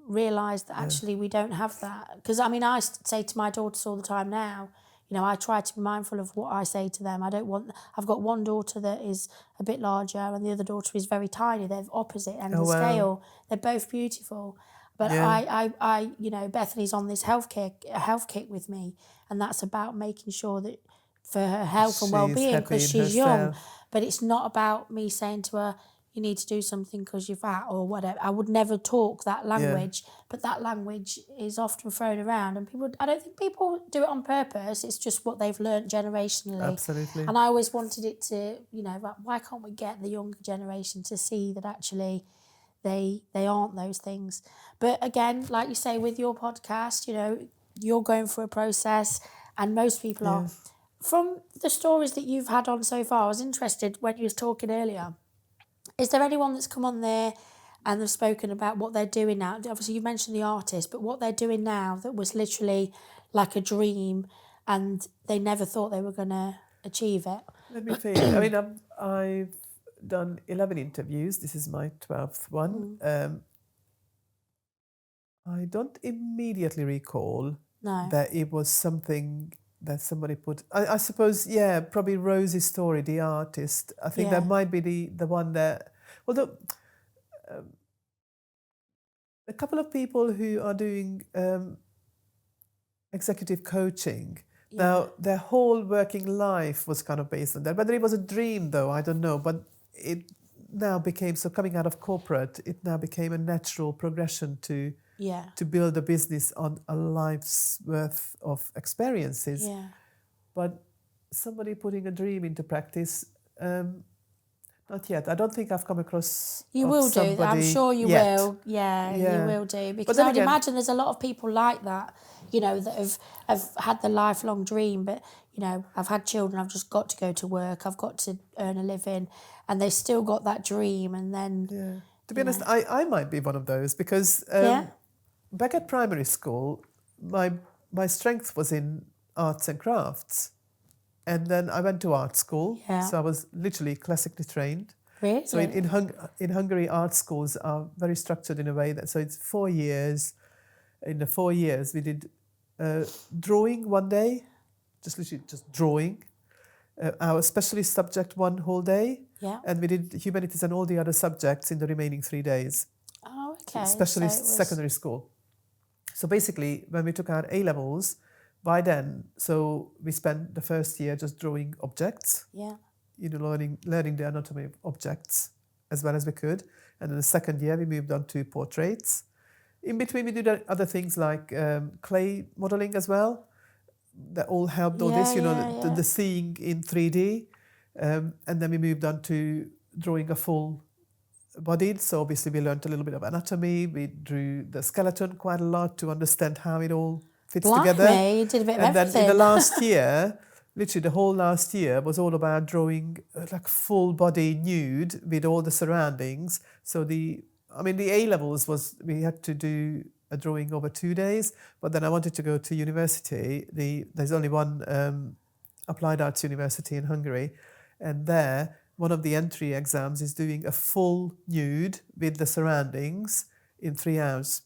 Speaker 3: realise that actually we don't have that. Because, I mean, I say to my daughters all the time now, you know, I try to be mindful of what I say to them. I've got one daughter that is a bit larger and the other daughter is very tiny. They're opposite end of the scale. They're both beautiful. But I, you know, Bethany's on this health kick with me. And that's about making sure that for her health and well-being, because she's young. But it's not about me saying to her, you need to do something because you're fat or whatever. I would never talk that language, but that language is often thrown around, and I don't think people do it on purpose. It's just what they've learnt generationally.
Speaker 2: Absolutely.
Speaker 3: And I always wanted it to, you know, why can't we get the younger generation to see that actually they aren't those things? But again, like you say, with your podcast, you know, you're going through a process, and most people are. From the stories that you've had on so far, I was interested when you was talking earlier. Is there anyone that's come on there and they've spoken about what they're doing now? Obviously, you mentioned the artist, but what they're doing now that was literally like a dream and they never thought they were going to achieve it?
Speaker 2: Let me think. I mean, I've done 11 interviews. This is my 12th one. I don't immediately recall that it was something that somebody put. I suppose, probably Rosie's story, the artist. I think that might be the one that. Although a couple of people who are doing executive coaching. Now, their whole working life was kind of based on that. Whether it was a dream, though, I don't know. But it now became, so coming out of corporate, it now became a natural progression to build a business on a life's worth of experiences. But somebody putting a dream into practice, not yet. I don't think I've come across.
Speaker 3: You will do. I'm sure you will. Yeah, you will do. Because I would imagine there's a lot of people like that, you know, that have had the lifelong dream, but, you know, I've had children, I've just got to go to work, I've got to earn a living, and they still got that dream, and then.
Speaker 2: To be honest, I might be one of those because. Back at primary school, my strength was in arts and crafts. And then I went to art school. So I was literally classically trained.
Speaker 3: Really?
Speaker 2: So in Hungary, art schools are very structured in a way that, so it's 4 years. In the 4 years, we did drawing one day, just literally just drawing. Our specialist subject 1 whole day,
Speaker 3: Yeah.
Speaker 2: and we did humanities and all the other subjects in the remaining 3 days.
Speaker 3: Oh, okay.
Speaker 2: Specialist
Speaker 3: So it was-
Speaker 2: secondary school. So basically, when we took our A-levels, by then, so we spent the first year just drawing objects,
Speaker 3: Yeah.
Speaker 2: learning the anatomy of objects as well as we could. And then the second year, we moved on to portraits. In between, we did other things like clay modeling as well. That all helped all this, the seeing in 3D. And then we moved on to drawing a full bodied. So obviously we learned a little bit of anatomy. We drew the skeleton quite a lot to understand how it all fits together.
Speaker 3: You did a bit of
Speaker 2: And
Speaker 3: everything.
Speaker 2: then in the last year, literally the whole last year was all about drawing like full body nude with all the surroundings. So the A-levels was, we had to do a drawing over 2 days, but then I wanted to go to university. There's only one applied arts university in Hungary, and there one of the entry exams is doing a full nude with the surroundings in 3 hours,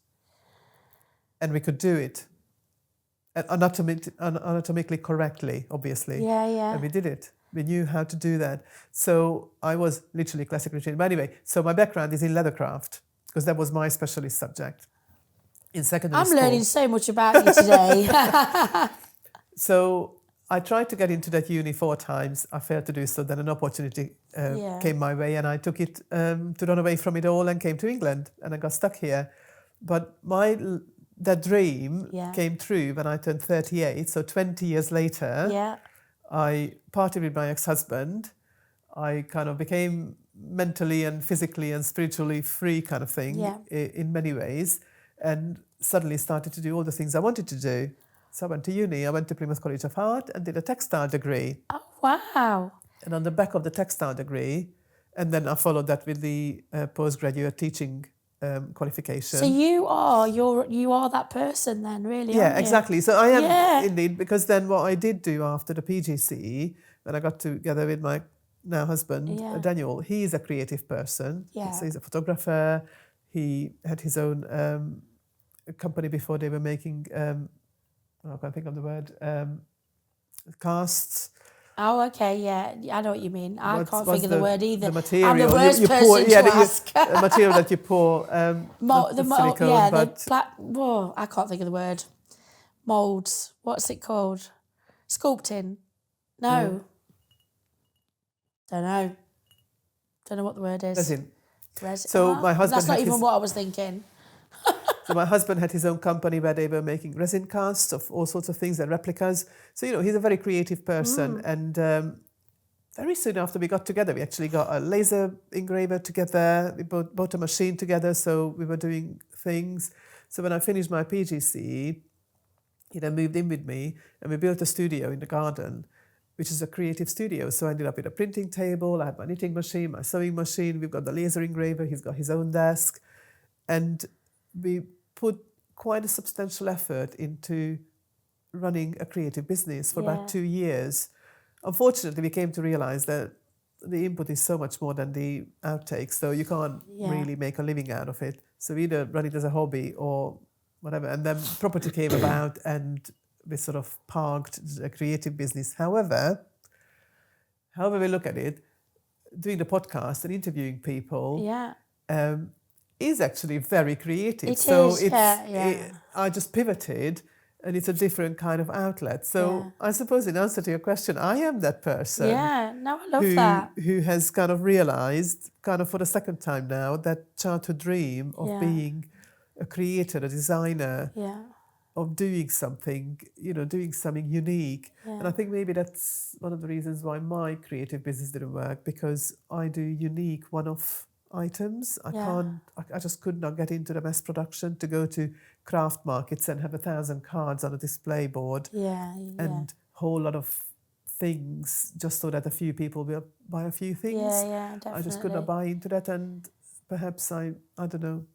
Speaker 2: and we could do it anatomically correctly, obviously.
Speaker 3: Yeah.
Speaker 2: And we did it. We knew how to do that. So I was literally classically trained. But anyway, so my background is in leathercraft because that was my specialist subject in secondary school.
Speaker 3: I'm learning so much about you today.
Speaker 2: So I tried to get into that uni 4 times. I failed to do so. Then an opportunity came my way and I took it to run away from it all and came to England and I got stuck here. But that dream came true when I turned 38. So 20 years later, I parted with my ex-husband. I kind of became mentally and physically and spiritually free kind of thing in many ways, and suddenly started to do all the things I wanted to do. So I went to uni. I went to Plymouth College of Art and did a textile degree.
Speaker 3: Oh, wow.
Speaker 2: And on the back of the textile degree, and then I followed that with the postgraduate teaching qualification.
Speaker 3: So you are that person then, really, aren't you?
Speaker 2: Exactly. So I am indeed, because then what I did do after the PGCE, when I got together with my now husband, Daniel, he's a creative person.
Speaker 3: Yeah.
Speaker 2: So he's a photographer. He had his own company before they were making, I can't think of the word, casts.
Speaker 3: Oh, okay, yeah. I know what you mean. I can't think of the word either.
Speaker 2: The material.
Speaker 3: I'm the worst
Speaker 2: you
Speaker 3: person
Speaker 2: pour,
Speaker 3: to ask.
Speaker 2: the material that you pour, silicone,
Speaker 3: I can't think of the word. Moulds. What's it called? Sculpting. No. Don't know what the word is.
Speaker 2: Resin. So my husband.
Speaker 3: That's not even what I was thinking.
Speaker 2: So my husband had his own company where they were making resin casts of all sorts of things and replicas. So, he's a very creative person. And very soon after we got together, we actually got a laser engraver together. We bought a machine together, so we were doing things. So when I finished my PGCE, he then moved in with me and we built a studio in the garden, which is a creative studio. So I ended up with a printing table. I had my knitting machine, my sewing machine. We've got the laser engraver. He's got his own desk. And we put quite a substantial effort into running a creative business for about 2 years. Unfortunately, we came to realize that the input is so much more than the outtakes, so you can't really make a living out of it. So we either run it as a hobby or whatever. And then property came about and we sort of parked a creative business. However we look at it, doing the podcast and interviewing people is actually very creative. I just pivoted and it's a different kind of outlet. So I suppose in answer to your question, I am that person.
Speaker 3: Yeah, no, I love that.
Speaker 2: Who has kind of realised, kind of for the second time now, that childhood dream of being a creator, a designer, of doing something, doing something unique. And I think maybe that's one of the reasons why my creative business didn't work, because I do unique one-off items. I just could not get into the mass production to go to craft markets and have 1,000 cards on a display board and whole lot of things just so that a few people will buy a few things.
Speaker 3: Definitely.
Speaker 2: I just could not buy into that, and perhaps I don't know.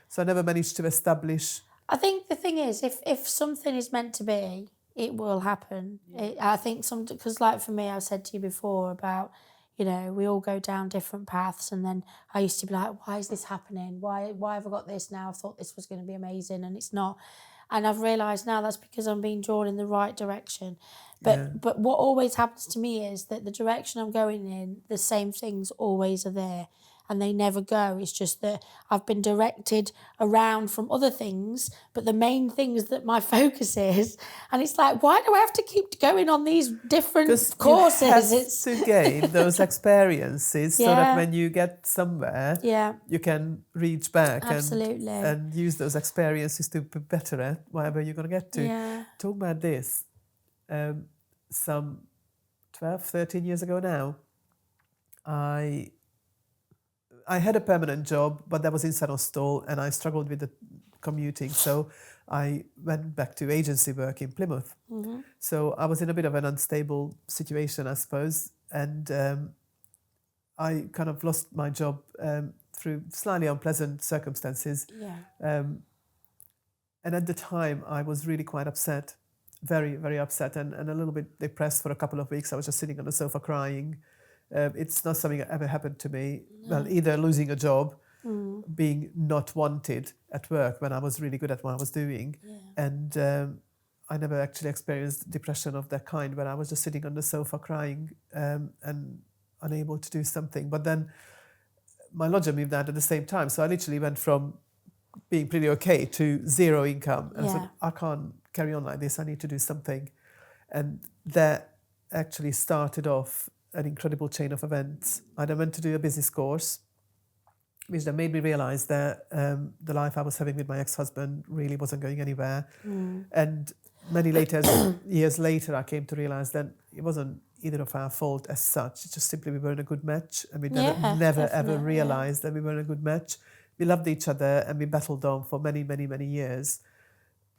Speaker 2: So I never managed to establish.
Speaker 3: I think the thing is, if something is meant to be, it will happen. I think because like for me, I said to you before about, You know, we all go down different paths, and then I used to be like, why is this happening? Why have I got this now? I thought this was going to be amazing, and it's not. And I've realised now that's because I'm being drawn in the right direction. But what always happens to me is that the direction I'm going in, the same things always are there. And they never go. It's just that I've been directed around from other things, but the main thing is that my focus is, and it's like, why do I have to keep going on these different courses?
Speaker 2: You have to gain those experiences so that when you get somewhere, you can reach back and use those experiences to be better at wherever you're going to get to.
Speaker 3: Yeah.
Speaker 2: Talk about this. Some 12, 13 years ago now, I had a permanent job, but that was in Sanostal, and I struggled with the commuting. So I went back to agency work in Plymouth. Mm-hmm. So I was in a bit of an unstable situation, I suppose. And I kind of lost my job through slightly unpleasant circumstances.
Speaker 3: Yeah.
Speaker 2: And at the time, I was really quite upset, very, very upset, and a little bit depressed for a couple of weeks. I was just sitting on the sofa crying. It's not something that ever happened to me. No. Well, either losing a job, being not wanted at work when I was really good at what I was doing. Yeah. And I never actually experienced depression of that kind, where I was just sitting on the sofa crying and unable to do something. But then my lodger moved out at the same time. So I literally went from being pretty okay to zero income. And I said, I can't carry on like this. I need to do something. And that actually started off an incredible chain of events. I then went to do a business course, which then made me realise that the life I was having with my ex-husband really wasn't going anywhere. And many years later, I came to realise that it wasn't either of our fault as such. It's just simply we weren't a good match, and we never ever realised that we weren't a good match. We loved each other, and we battled on for many, many, many years.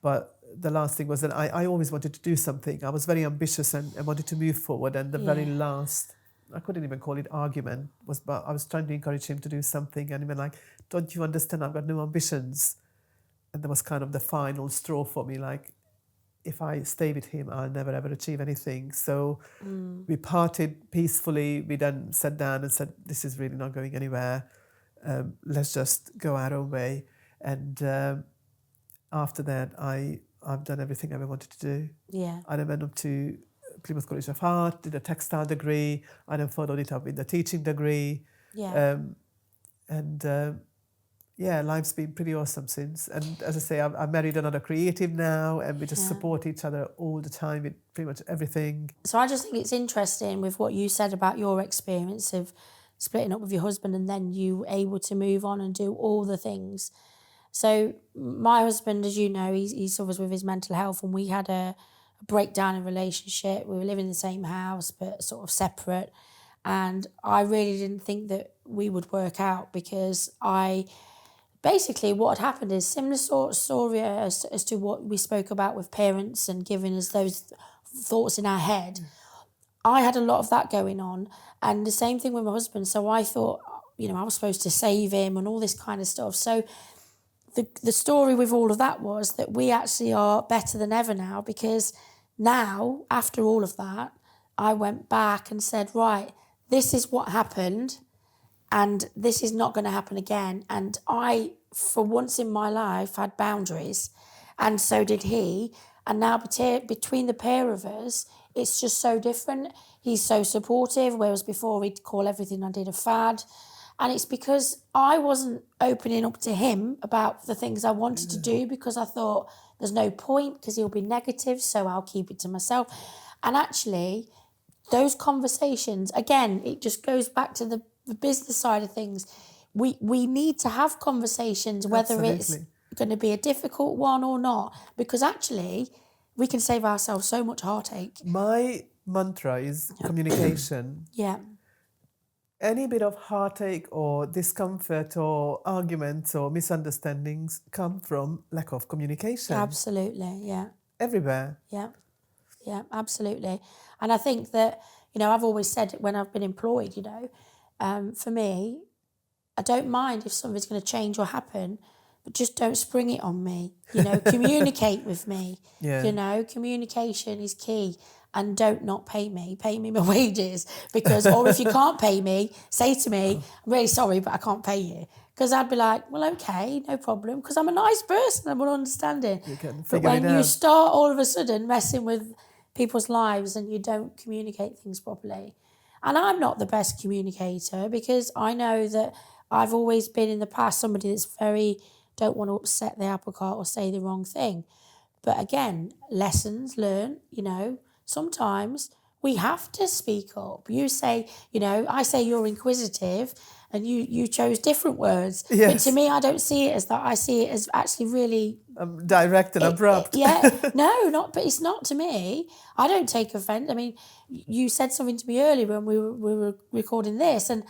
Speaker 2: But the last thing was that I always wanted to do something. I was very ambitious and wanted to move forward. And the very last, I couldn't even call it argument, I was trying to encourage him to do something. And he went like, don't you understand? I've got no ambitions. And that was kind of the final straw for me. Like, if I stay with him, I'll never, ever achieve anything. So we parted peacefully. We then sat down and said, this is really not going anywhere. Let's just go our own way. And after that, I've done everything I ever wanted to do. Yeah. I then went up to Plymouth College of Art, did a textile degree. I then followed it up with a teaching degree. Yeah. Life's been pretty awesome since. And as I say, I've married another creative now, and we just support each other all the time with pretty much everything.
Speaker 3: So I just think it's interesting with what you said about your experience of splitting up with your husband, and then you were able to move on and do all the things. So my husband, as you know, he suffers with his mental health, and we had a breakdown in relationship. We were living in the same house but sort of separate, and I really didn't think that we would work out, because basically what had happened is similar sort of story as to what we spoke about with parents and giving us those thoughts in our head. I had a lot of that going on, and the same thing with my husband. So I thought, I was supposed to save him and all this kind of stuff. So the story with all of that was that we actually are better than ever now, because now, after all of that, I went back and said, right, this is what happened, and this is not going to happen again. And I, for once in my life, had boundaries, and so did he. And now between the pair of us, it's just so different. He's so supportive, whereas before he'd call everything I did a fad. And it's because I wasn't opening up to him about the things I wanted to do, because I thought there's no point, because he'll be negative, so I'll keep it to myself. And actually, those conversations, again, it just goes back to the business side of things. We need to have conversations, whether it's going to be a difficult one or not, because actually we can save ourselves so much heartache.
Speaker 2: My mantra is communication.
Speaker 3: Yeah.
Speaker 2: Any bit of heartache or discomfort or arguments or misunderstandings come from lack of communication.
Speaker 3: Absolutely, yeah.
Speaker 2: Everywhere.
Speaker 3: Yeah, absolutely. And I think that, I've always said when I've been employed, for me, I don't mind if something's going to change or happen, but just don't spring it on me. Communicate with me. Yeah. Communication is key. and don't not pay me my wages, because, or if you can't pay me, say to me, I'm really sorry, but I can't pay you. Because I'd be like, well, okay, no problem, because I'm a nice person, I'm understanding.
Speaker 2: You can
Speaker 3: But
Speaker 2: figure
Speaker 3: when
Speaker 2: it
Speaker 3: you
Speaker 2: out.
Speaker 3: start all of a sudden messing with people's lives and you don't communicate things properly, and I'm not the best communicator, because I know that I've always been in the past somebody that's very, don't want to upset the apple cart or say the wrong thing. But again, lessons learned, sometimes we have to speak up. You say, I say you're inquisitive, and you chose different words.
Speaker 2: Yes.
Speaker 3: But to me, I don't see it as that. I see it as actually really...
Speaker 2: Direct and abrupt.
Speaker 3: But it's not to me. I don't take offence. I mean, you said something to me earlier when we were recording this, and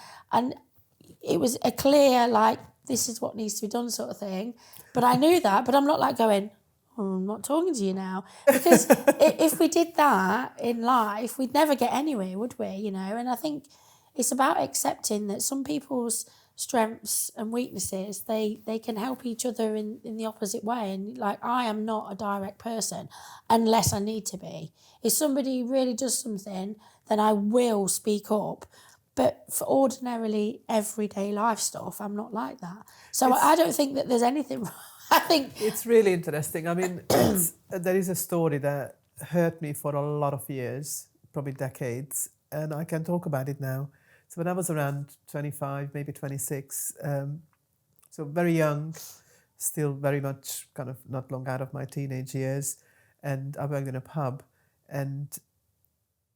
Speaker 3: it was a clear, like, this is what needs to be done sort of thing. But I knew that, but I'm not like going, I'm not talking to you now. Because if we did that in life, we'd never get anywhere, would we? And I think it's about accepting that some people's strengths and weaknesses, they can help each other in the opposite way. And like, I am not a direct person unless I need to be. If somebody really does something, then I will speak up. But for ordinarily everyday life stuff, I'm not like that. So I don't think that there's anything wrong. I think
Speaker 2: it's really interesting. I mean, there is a story that hurt me for a lot of years, probably decades, and I can talk about it now. So when I was around 25, maybe 26, so very young, still very much kind of not long out of my teenage years, and I worked in a pub, and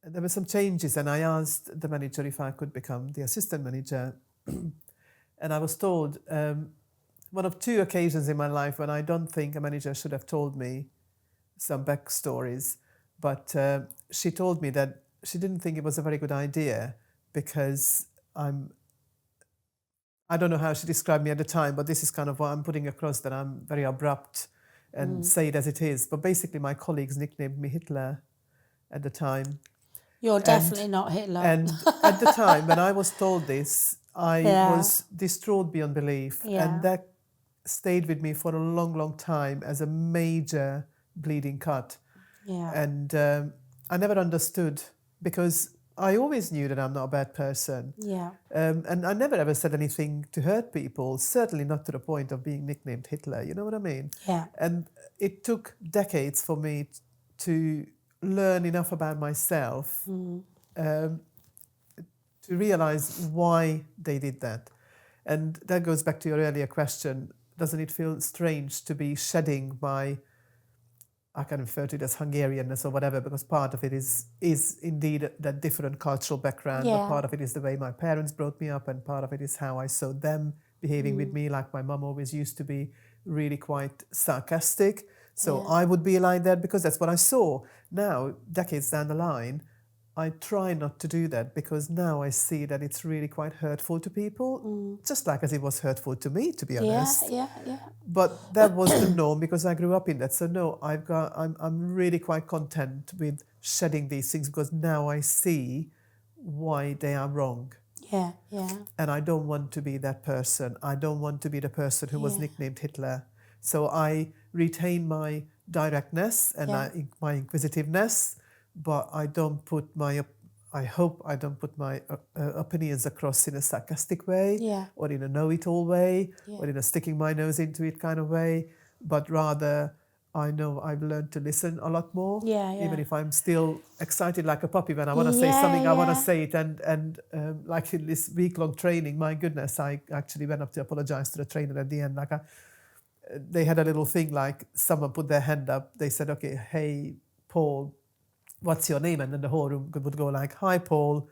Speaker 2: there were some changes, and I asked the manager if I could become the assistant manager, and I was told, one of two occasions in my life when I don't think a manager should have told me some backstories, but she told me that she didn't think it was a very good idea because I don't know how she described me at the time, but this is kind of what I'm putting across, that I'm very abrupt and say it as it is. But basically my colleagues nicknamed me Hitler at the time.
Speaker 3: You're definitely not Hitler.
Speaker 2: And at the time when I was told this, I was distraught beyond belief.
Speaker 3: Yeah.
Speaker 2: And that stayed with me for a long, long time as a major bleeding cut.
Speaker 3: Yeah.
Speaker 2: And I never understood, because I always knew that I'm not a bad person.
Speaker 3: Yeah.
Speaker 2: And I never ever said anything to hurt people, certainly not to the point of being nicknamed Hitler, you know what I mean?
Speaker 3: Yeah.
Speaker 2: And it took decades for me to learn enough about myself to realize why they did that. And that goes back to your earlier question. Doesn't it feel strange to be shedding my, I can refer to it as Hungarianness or whatever, because part of it is indeed that different cultural background, but part of it is the way my parents brought me up, and part of it is how I saw them behaving with me. Like my mum always used to be really quite sarcastic. So I would be like that because that's what I saw. Now, decades down the line, I try not to do that, because now I see that it's really quite hurtful to people, just like as it was hurtful to me, to be honest.
Speaker 3: Yeah.
Speaker 2: But that was the norm because I grew up in that. So no, I'm really quite content with shedding these things, because now I see why they are wrong.
Speaker 3: Yeah.
Speaker 2: And I don't want to be that person. I don't want to be the person who was nicknamed Hitler. So I retain my directness and my inquisitiveness, but I don't put my, I hope I don't put my opinions across in a sarcastic way or in a know-it-all way or in a sticking my nose into it kind of way, but rather I know I've learned to listen a lot more, even if I'm still excited like a puppy when I want to say something, I want to say it. And like in this week-long training, my goodness, I actually went up to apologize to the trainer at the end. Like they had a little thing, like someone put their hand up, they said, okay, hey, Paul, what's your name? And then the whole room would go like, hi, Paul.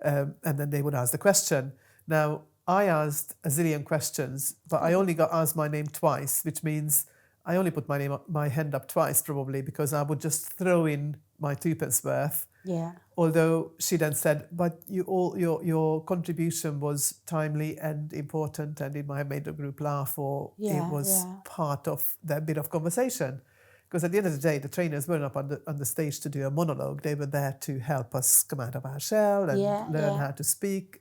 Speaker 2: And then they would ask the question. Now, I asked a zillion questions, but I only got asked my name twice, which means I only put my hand up twice probably, because I would just throw in my twopence worth.
Speaker 3: Yeah.
Speaker 2: Although she then said, but your contribution was timely and important, and it might have made the group laugh, or it was part of that bit of conversation. Because at the end of the day, the trainers weren't up on the stage to do a monologue. They were there to help us come out of our shell and learn how to speak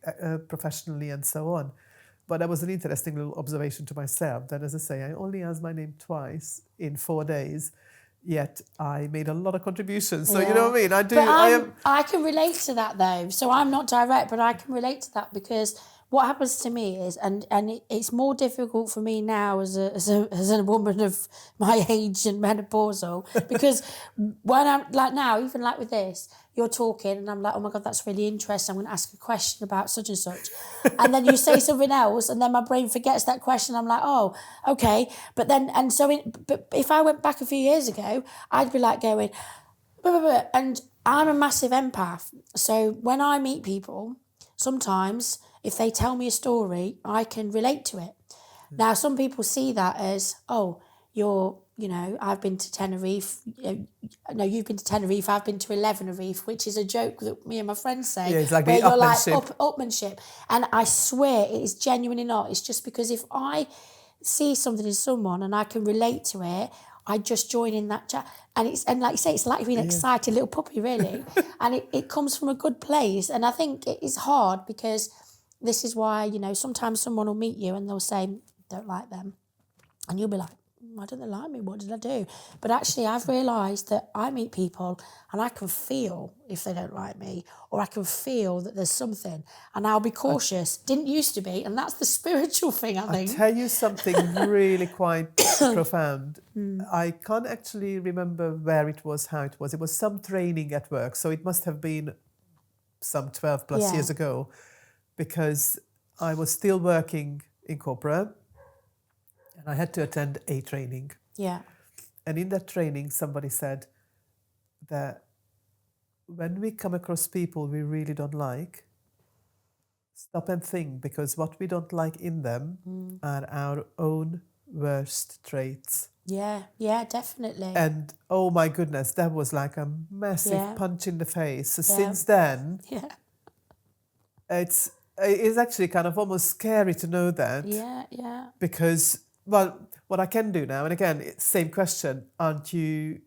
Speaker 2: professionally and so on. But that was an interesting little observation to myself that, as I say, I only asked my name twice in 4 days. yet I made a lot of contributions. So
Speaker 3: Yeah.
Speaker 2: you know what I mean?
Speaker 3: I can relate to that though. So I'm not direct, but I can relate to that because what happens to me is, it's more difficult for me now as a woman of my age and menopausal, because when I'm like now, even like with this, you're talking and I'm like, oh my God, that's really interesting. I'm going to ask a question about such and such. And then you say something else and then my brain forgets that question. I'm like, oh, okay. But then, but if I went back a few years ago, I'd be like going, blah, blah, blah. And I'm a massive empath. So when I meet people, sometimes if they tell me a story, I can relate to it. Now, some people see that as, oh, I've been to Tenerife. No, you've been to Tenerife. I've been to 11 Reef, which is a joke that me and my friends say.
Speaker 2: Yeah, it's like
Speaker 3: where
Speaker 2: the
Speaker 3: you're
Speaker 2: upmanship.
Speaker 3: like upmanship. And I swear it is genuinely not. It's just because if I see something in someone and I can relate to it, I just join in that chat. And like you say, it's like being an excited little puppy, really. And it comes from a good place. And I think it is hard because this is why, sometimes someone will meet you and they'll say, don't like them. And you'll be like, why don't they like me? What did I do? But actually, I've realised that I meet people and I can feel if they don't like me, or I can feel that there's something, and I'll be cautious. Didn't used to be, and that's the spiritual thing, I think.
Speaker 2: I'll tell you something really quite profound. I can't actually remember where it was, how it was. It was some training at work, so it must have been some 12 plus years ago, because I was still working in corporate. And I had to attend a training.
Speaker 3: Yeah.
Speaker 2: And in that training, somebody said that when we come across people we really don't like, stop and think, because what we don't like in them are our own worst traits.
Speaker 3: Yeah, definitely.
Speaker 2: And oh my goodness, that was like a massive punch in the face. So since then, it's actually kind of almost scary to know that.
Speaker 3: Yeah.
Speaker 2: Because, well, what I can do now, and again, it's same question, don't you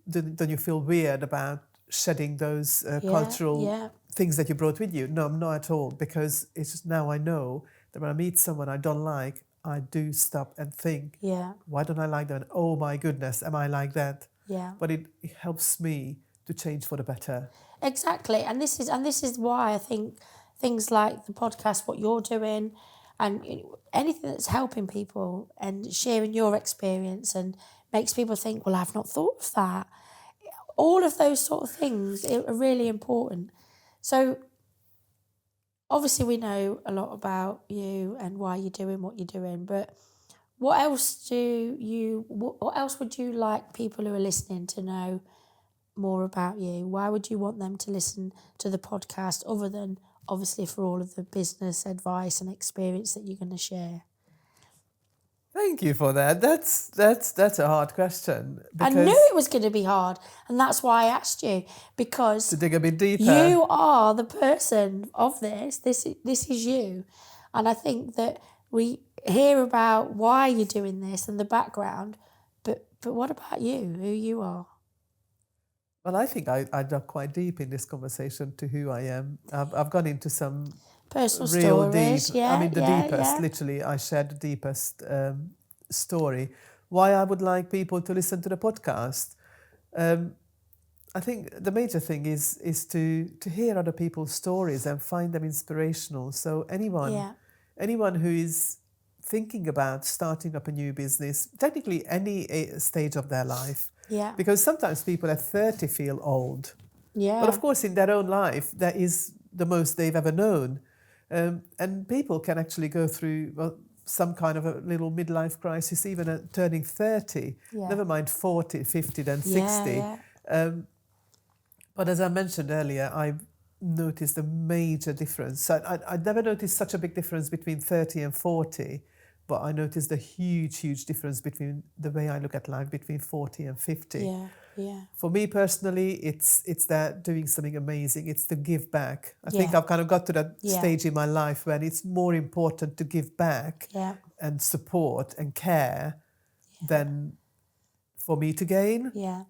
Speaker 2: feel weird about shedding those cultural things that you brought with you? No, I'm not at all, because it's just now I know that when I meet someone I don't like, I do stop and think, why don't I like that? Oh my goodness, am I like that?
Speaker 3: Yeah.
Speaker 2: But it helps me to change for the better.
Speaker 3: Exactly. And this is why I think things like the podcast, what you're doing, and anything that's helping people and sharing your experience and makes people think, well, I've not thought of that. All of those sort of things are really important. So obviously we know a lot about you and why you're doing what you're doing, but what else would you like people who are listening to know more about you? Why would you want them to listen to the podcast, other than obviously for all of the business advice and experience that you're going to share?
Speaker 2: Thank you for that. That's a hard question.
Speaker 3: I knew it was going to be hard, and that's why I asked you, because
Speaker 2: to dig a bit deeper.
Speaker 3: You are the person of this. This is you, and I think that we hear about why you're doing this and the background, but what about you? Who you are?
Speaker 2: Well, I think I dug quite deep in this conversation to who I am. I've gone into some
Speaker 3: personal
Speaker 2: real
Speaker 3: stories.
Speaker 2: deep.
Speaker 3: Yeah,
Speaker 2: I mean, the deepest. Literally, I shared the deepest story. Why I would like people to listen to the podcast. I think the major thing is to hear other people's stories and find them inspirational. So anyone who is thinking about starting up a new business, technically any stage of their life.
Speaker 3: Yeah.
Speaker 2: Because sometimes people at 30 feel old.
Speaker 3: Yeah.
Speaker 2: But of course, in their own life, that is the most they've ever known. And people can actually go through some kind of a little midlife crisis, even at turning 30, never mind 40, 50, then 60. Yeah. But as I mentioned earlier, I noticed a major difference. I'd never noticed such a big difference between 30 and 40, but I noticed a huge, huge difference between the way I look at life between 40 and 50.
Speaker 3: Yeah.
Speaker 2: For me personally, it's that doing something amazing. It's the give back. I think I've kind of got to that stage in my life when it's more important to give back and support and care than for me to gain.
Speaker 3: Yeah.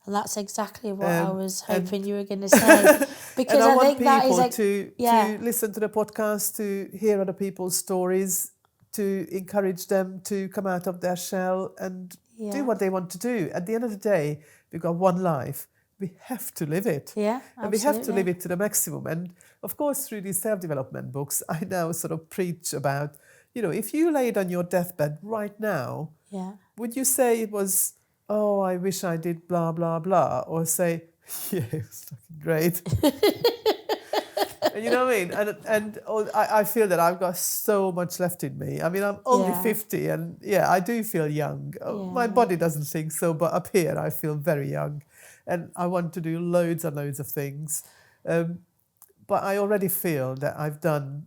Speaker 3: And that's exactly what I was hoping you were going to say. Because
Speaker 2: I
Speaker 3: think that is
Speaker 2: want people to listen to the podcast, to hear other people's stories, to encourage them to come out of their shell and do what they want to do. At the end of the day, we've got one life. We have to live it.
Speaker 3: Yeah,
Speaker 2: and we have to live it to the maximum. And of course, through these self-development books, I now sort of preach about, if you laid on your deathbed right now, would you say it was, oh, I wish I did blah, blah, blah, or say, yeah, it was fucking great. You know what I mean? And I feel that I've got so much left in me. I mean, I'm only 50 and I do feel young. My body doesn't think so, but up here I feel very young. And I want to do loads and loads of things. But I already feel that I've done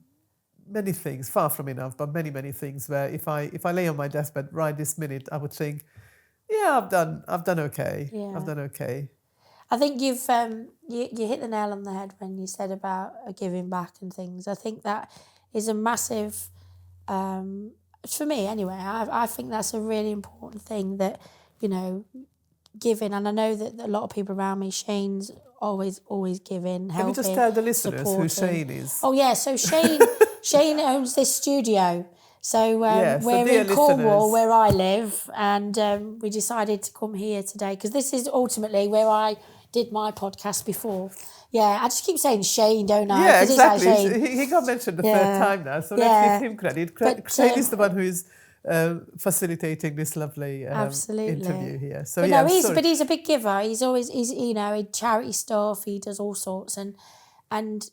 Speaker 2: many things, far from enough, but many, many things where if I lay on my deathbed right this minute, I would think, I've done okay.
Speaker 3: Yeah.
Speaker 2: I've done okay.
Speaker 3: I think you've you hit the nail on the head when you said about giving back and things. I think that is a massive, for me anyway, I think that's a really important thing that, giving. And I know that a lot of people around me, Shane's always giving, helping.
Speaker 2: Can you just tell the listeners
Speaker 3: supporting.
Speaker 2: who Shane is?
Speaker 3: Oh yeah, so Shane owns this studio. So we're in Cornwall, where I live, and we decided to come here today because this is ultimately where I did my podcast before. Yeah, I just keep saying Shane, don't I?
Speaker 2: Yeah, exactly.
Speaker 3: Like Shane.
Speaker 2: He got mentioned the third time now, so let's give him credit. Shane is the one who is facilitating this lovely interview here. So
Speaker 3: he's a big giver. He's in charity stuff. He does all sorts, and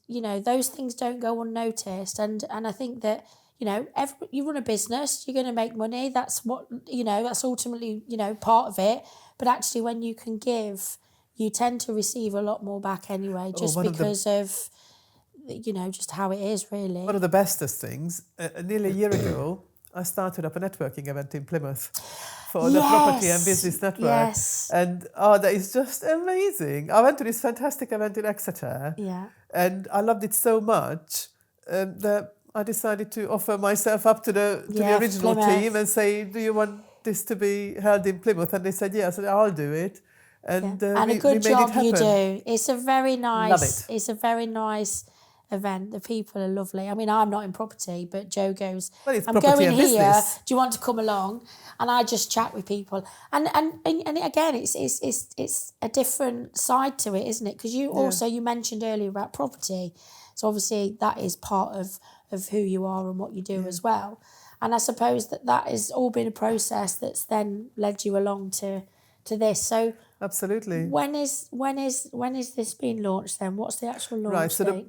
Speaker 3: those things don't go unnoticed. And I think that. You run a business, you're going to make money. That's what, that's ultimately, part of it. But actually, when you can give, you tend to receive a lot more back anyway, just because of just how it is, really.
Speaker 2: One of the bestest things, nearly a year ago, I started up a networking event in Plymouth for the Property and Business Network.
Speaker 3: Yes.
Speaker 2: And, that is just amazing. I went to this fantastic event in Exeter.
Speaker 3: Yeah.
Speaker 2: And I loved it so much that I decided to offer myself up to the original team and say, do you want this to be held in Plymouth? And they said, yeah. I said, I'll do it. And,
Speaker 3: and a good job you do. It's a very nice.
Speaker 2: Love it.
Speaker 3: It's a very nice event. The people are lovely. I mean, I'm not in property, but Joe goes, I'm going here.
Speaker 2: Business.
Speaker 3: Do you want to come along? And I just chat with people. And again, it's a different side to it, isn't it? Because you mentioned earlier about property. So obviously that is part of who you are and what you do as well. And I suppose that has all been a process that's then led you along to this. So
Speaker 2: absolutely.
Speaker 3: When is this being launched then? What's the actual launch
Speaker 2: Right, so
Speaker 3: date?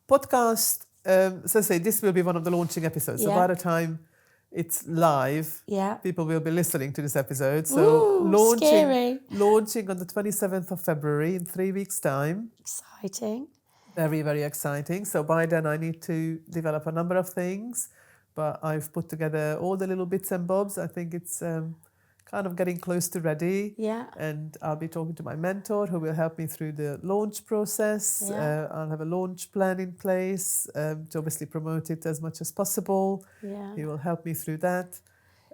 Speaker 2: The podcast, this will be one of the launching episodes. So by the time it's live, people will be listening to this episode. So launching on the 27th of February in 3 weeks' time.
Speaker 3: Exciting.
Speaker 2: Very, very exciting. So by then I need to develop a number of things, but I've put together all the little bits and bobs. I think it's kind of getting close to ready.
Speaker 3: Yeah.
Speaker 2: And I'll be talking to my mentor who will help me through the launch process.
Speaker 3: Yeah.
Speaker 2: I'll have a launch plan in place to obviously promote it as much as possible.
Speaker 3: Yeah.
Speaker 2: He will help me through that.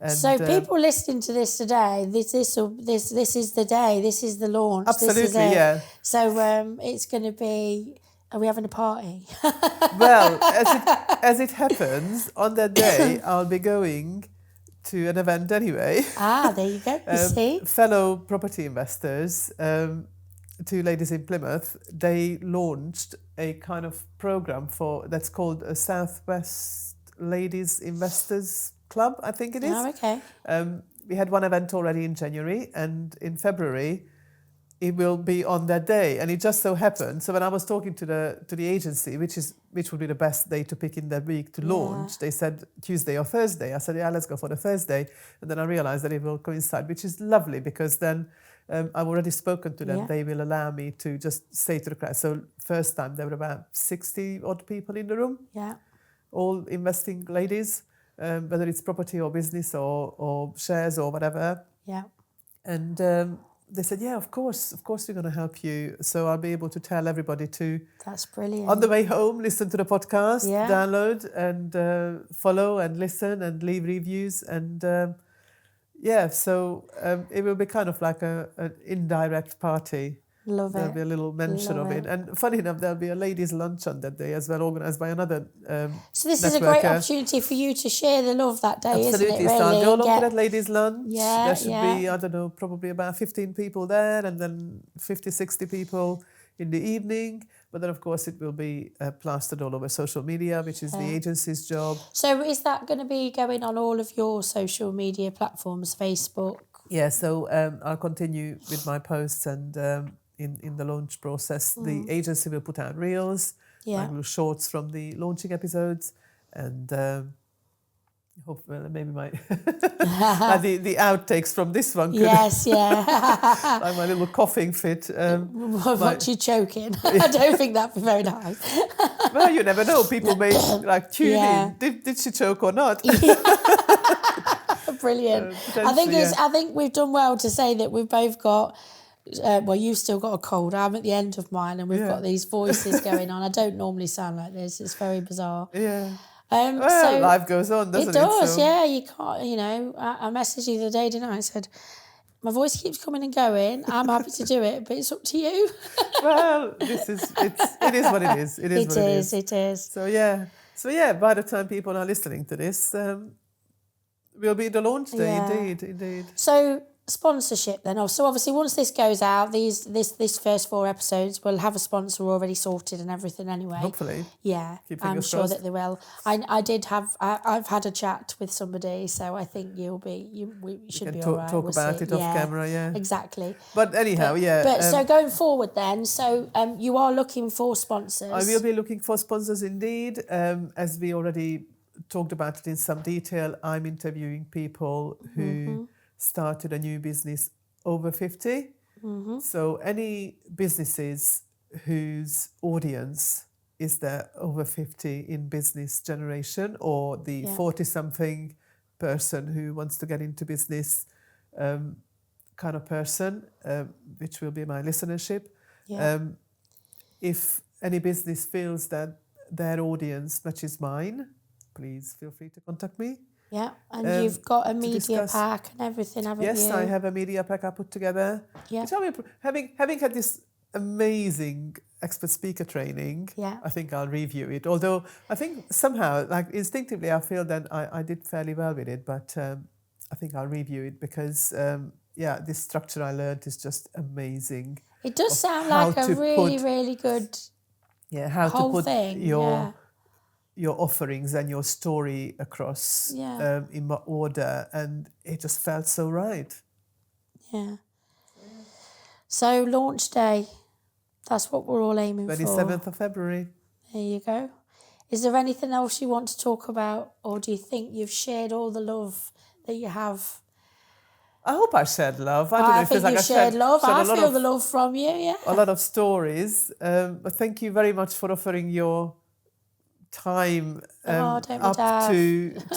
Speaker 2: And,
Speaker 3: so people listening to this today, this is the day, this is the launch.
Speaker 2: Absolutely,
Speaker 3: this is it. So it's going to be. Are we having a party?
Speaker 2: Well, as it happens, on that day, I'll be going to an event anyway.
Speaker 3: There you go. You see?
Speaker 2: Fellow property investors, two ladies in Plymouth, they launched a kind of program that's called a Southwest Ladies Investors Club, I think it is.
Speaker 3: Oh, okay.
Speaker 2: We had one event already in January, and in February, it will be on that day. And it just so happened. So when I was talking to the agency, which would be the best day to pick in that week to launch, they said Tuesday or Thursday. I said, let's go for the Thursday. And then I realized that it will coincide, which is lovely because then I've already spoken to them. Yeah. They will allow me to just say to the crowd. So first time there were about 60 odd people in the room.
Speaker 3: Yeah. All
Speaker 2: investing ladies, whether it's property or business or shares or whatever.
Speaker 3: Yeah.
Speaker 2: And they said, yeah, of course we're going to help you. So I'll be able to tell everybody to...
Speaker 3: That's brilliant.
Speaker 2: On the way home, listen to the podcast, download and follow and listen and leave reviews. And so it will be kind of like an indirect party
Speaker 3: Love
Speaker 2: there'll
Speaker 3: it.
Speaker 2: be a little mention
Speaker 3: Love
Speaker 2: of it. And funny enough, there'll be a ladies' lunch on that day as well, organised by another
Speaker 3: So this is a great
Speaker 2: networker.
Speaker 3: opportunity for you to share the love that day,
Speaker 2: Absolutely.
Speaker 3: isn't it?
Speaker 2: So I'll
Speaker 3: Really,
Speaker 2: go
Speaker 3: and
Speaker 2: along to
Speaker 3: get-
Speaker 2: that ladies' lunch.
Speaker 3: Yeah,
Speaker 2: There should
Speaker 3: yeah.
Speaker 2: be, I don't know, probably about 15 people there, and then 50, 60 people in the evening. But then, of course, it will be plastered all over social media, which is the agency's job.
Speaker 3: So is that going to be going on all of your social media platforms, Facebook?
Speaker 2: Yeah, so I'll continue with my posts, and in the launch process, the agency will put out reels,
Speaker 3: Yeah.
Speaker 2: like little shorts from the launching episodes, and hopefully maybe my like the outtakes from this one. Could,
Speaker 3: Yes, yeah.
Speaker 2: like my little coughing fit.
Speaker 3: What you choking? I don't think that'd be very nice.
Speaker 2: Well, you never know. People may like tune
Speaker 3: Yeah.
Speaker 2: in. Did she choke or not?
Speaker 3: Brilliant. I
Speaker 2: potentially,
Speaker 3: think we've done well to say that we've both got. Well, you've still got a cold. I'm at the end of mine, and we've
Speaker 2: Yeah.
Speaker 3: got these voices going on. I don't normally sound like this. It's very bizarre.
Speaker 2: Yeah.
Speaker 3: Well,
Speaker 2: Well, life goes on, doesn't it?
Speaker 3: It does,
Speaker 2: So-
Speaker 3: yeah. You can't, you know. I messaged you the other day, didn't I? I said, my voice keeps coming and going. I'm happy to do it, but it's up to you.
Speaker 2: Well, it is what it is. It is what it is.
Speaker 3: It is.
Speaker 2: So yeah, by the time people are listening to this, will be the launch day.
Speaker 3: Yeah.
Speaker 2: Indeed.
Speaker 3: So sponsorship then. So obviously once this goes out, this first 4 episodes will have a sponsor already sorted and everything anyway.
Speaker 2: Hopefully.
Speaker 3: Yeah,
Speaker 2: Keep
Speaker 3: I'm
Speaker 2: fingers
Speaker 3: sure
Speaker 2: crossed.
Speaker 3: that they will. I've had a chat with somebody, so I think we should
Speaker 2: can
Speaker 3: be
Speaker 2: talk-
Speaker 3: all right.
Speaker 2: talk
Speaker 3: We'll
Speaker 2: about
Speaker 3: see.
Speaker 2: it off camera, yeah.
Speaker 3: Exactly.
Speaker 2: But anyhow, yeah.
Speaker 3: But so going forward then, so you are looking for sponsors.
Speaker 2: I will be looking for sponsors indeed. As we already talked about it in some detail, I'm interviewing people who started a new business over 50. So any businesses whose audience is the over 50 in business generation, or the 40-something person who wants to get into business kind of person, which will be my listenership.
Speaker 3: Yeah.
Speaker 2: If any business feels that their audience matches mine, please feel free to contact me.
Speaker 3: Yeah, and you've got a media
Speaker 2: discuss.
Speaker 3: pack and everything, haven't you?
Speaker 2: Yes, I have a media pack I put together.
Speaker 3: Yeah.
Speaker 2: Which having had this amazing expert speaker training,
Speaker 3: Yeah.
Speaker 2: I think I'll review it. Although I think somehow, like instinctively, I feel that I did fairly well with it, but I think I'll review it because, this structure I learned is just amazing.
Speaker 3: It does
Speaker 2: of
Speaker 3: sound
Speaker 2: how
Speaker 3: like a
Speaker 2: to
Speaker 3: really,
Speaker 2: put-
Speaker 3: really good
Speaker 2: Yeah, how
Speaker 3: whole
Speaker 2: to put
Speaker 3: thing.
Speaker 2: your offerings and your story across
Speaker 3: Yeah.
Speaker 2: in my order, and it just felt so right.
Speaker 3: Yeah. So launch day, that's what we're all aiming for.
Speaker 2: 27th of February.
Speaker 3: There you go. Is there anything else you want to talk about, or do you think you've shared all the love that you have?
Speaker 2: I hope I shared love. I don't know. It
Speaker 3: think
Speaker 2: feels like
Speaker 3: you've
Speaker 2: I
Speaker 3: shared love.
Speaker 2: shared
Speaker 3: I
Speaker 2: a lot
Speaker 3: feel
Speaker 2: of-
Speaker 3: the love from you, yeah.
Speaker 2: a lot of stories. But thank you very much for offering your time
Speaker 3: don't be
Speaker 2: up
Speaker 3: daft.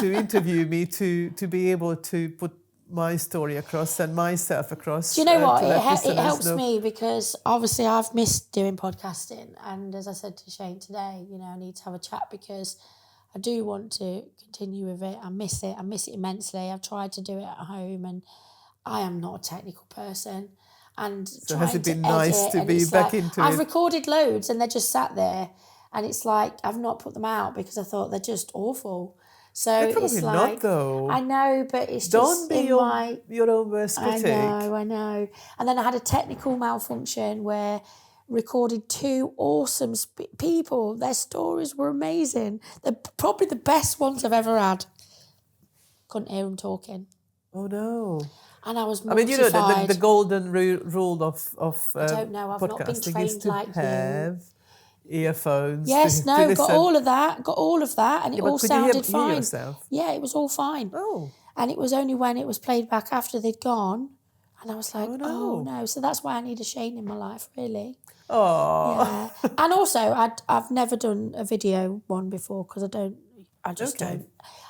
Speaker 2: to interview me, to be able to put my story across and myself across.
Speaker 3: Do you know what?
Speaker 2: to let
Speaker 3: It
Speaker 2: listeners
Speaker 3: helps
Speaker 2: know.
Speaker 3: me because obviously I've missed doing podcasting. And as I said to Shane today, I need to have a chat because I do want to continue with it. I miss it. I miss it immensely. I've tried to do it at home and I am not a technical person. And
Speaker 2: So has
Speaker 3: trying
Speaker 2: it been
Speaker 3: to
Speaker 2: nice
Speaker 3: edit,
Speaker 2: to
Speaker 3: and
Speaker 2: be
Speaker 3: it's
Speaker 2: back
Speaker 3: like,
Speaker 2: into
Speaker 3: I've
Speaker 2: it?
Speaker 3: recorded loads and they're just sat there. And it's like, I've not put them out because I thought they're just awful. So
Speaker 2: They're
Speaker 3: it's
Speaker 2: probably
Speaker 3: like,
Speaker 2: not, though.
Speaker 3: I know, but it's
Speaker 2: Don't
Speaker 3: just
Speaker 2: be
Speaker 3: in
Speaker 2: your,
Speaker 3: my...
Speaker 2: your own worst critic.
Speaker 3: I know. And then I had a technical malfunction where recorded 2 awesome people. Their stories were amazing. They're probably the best ones I've ever had. Couldn't hear them talking.
Speaker 2: Oh no!
Speaker 3: And I was
Speaker 2: I mean,
Speaker 3: mortified.
Speaker 2: the golden rule of
Speaker 3: I don't know, I've not been
Speaker 2: podcasting is
Speaker 3: trained
Speaker 2: to
Speaker 3: like you.
Speaker 2: have earphones.
Speaker 3: Yes,
Speaker 2: to
Speaker 3: no,
Speaker 2: listen.
Speaker 3: got all of that, and it
Speaker 2: but
Speaker 3: all
Speaker 2: could you
Speaker 3: sounded
Speaker 2: hear
Speaker 3: fine.
Speaker 2: yourself?
Speaker 3: Yeah, it was all fine.
Speaker 2: Oh.
Speaker 3: And it was only when it was played back after they'd gone, and I was like,
Speaker 2: Oh,
Speaker 3: oh
Speaker 2: no.
Speaker 3: no. So that's why I need a Shane in my life, really.
Speaker 2: Oh.
Speaker 3: Yeah. And also, I've never done a video one before because
Speaker 2: Okay.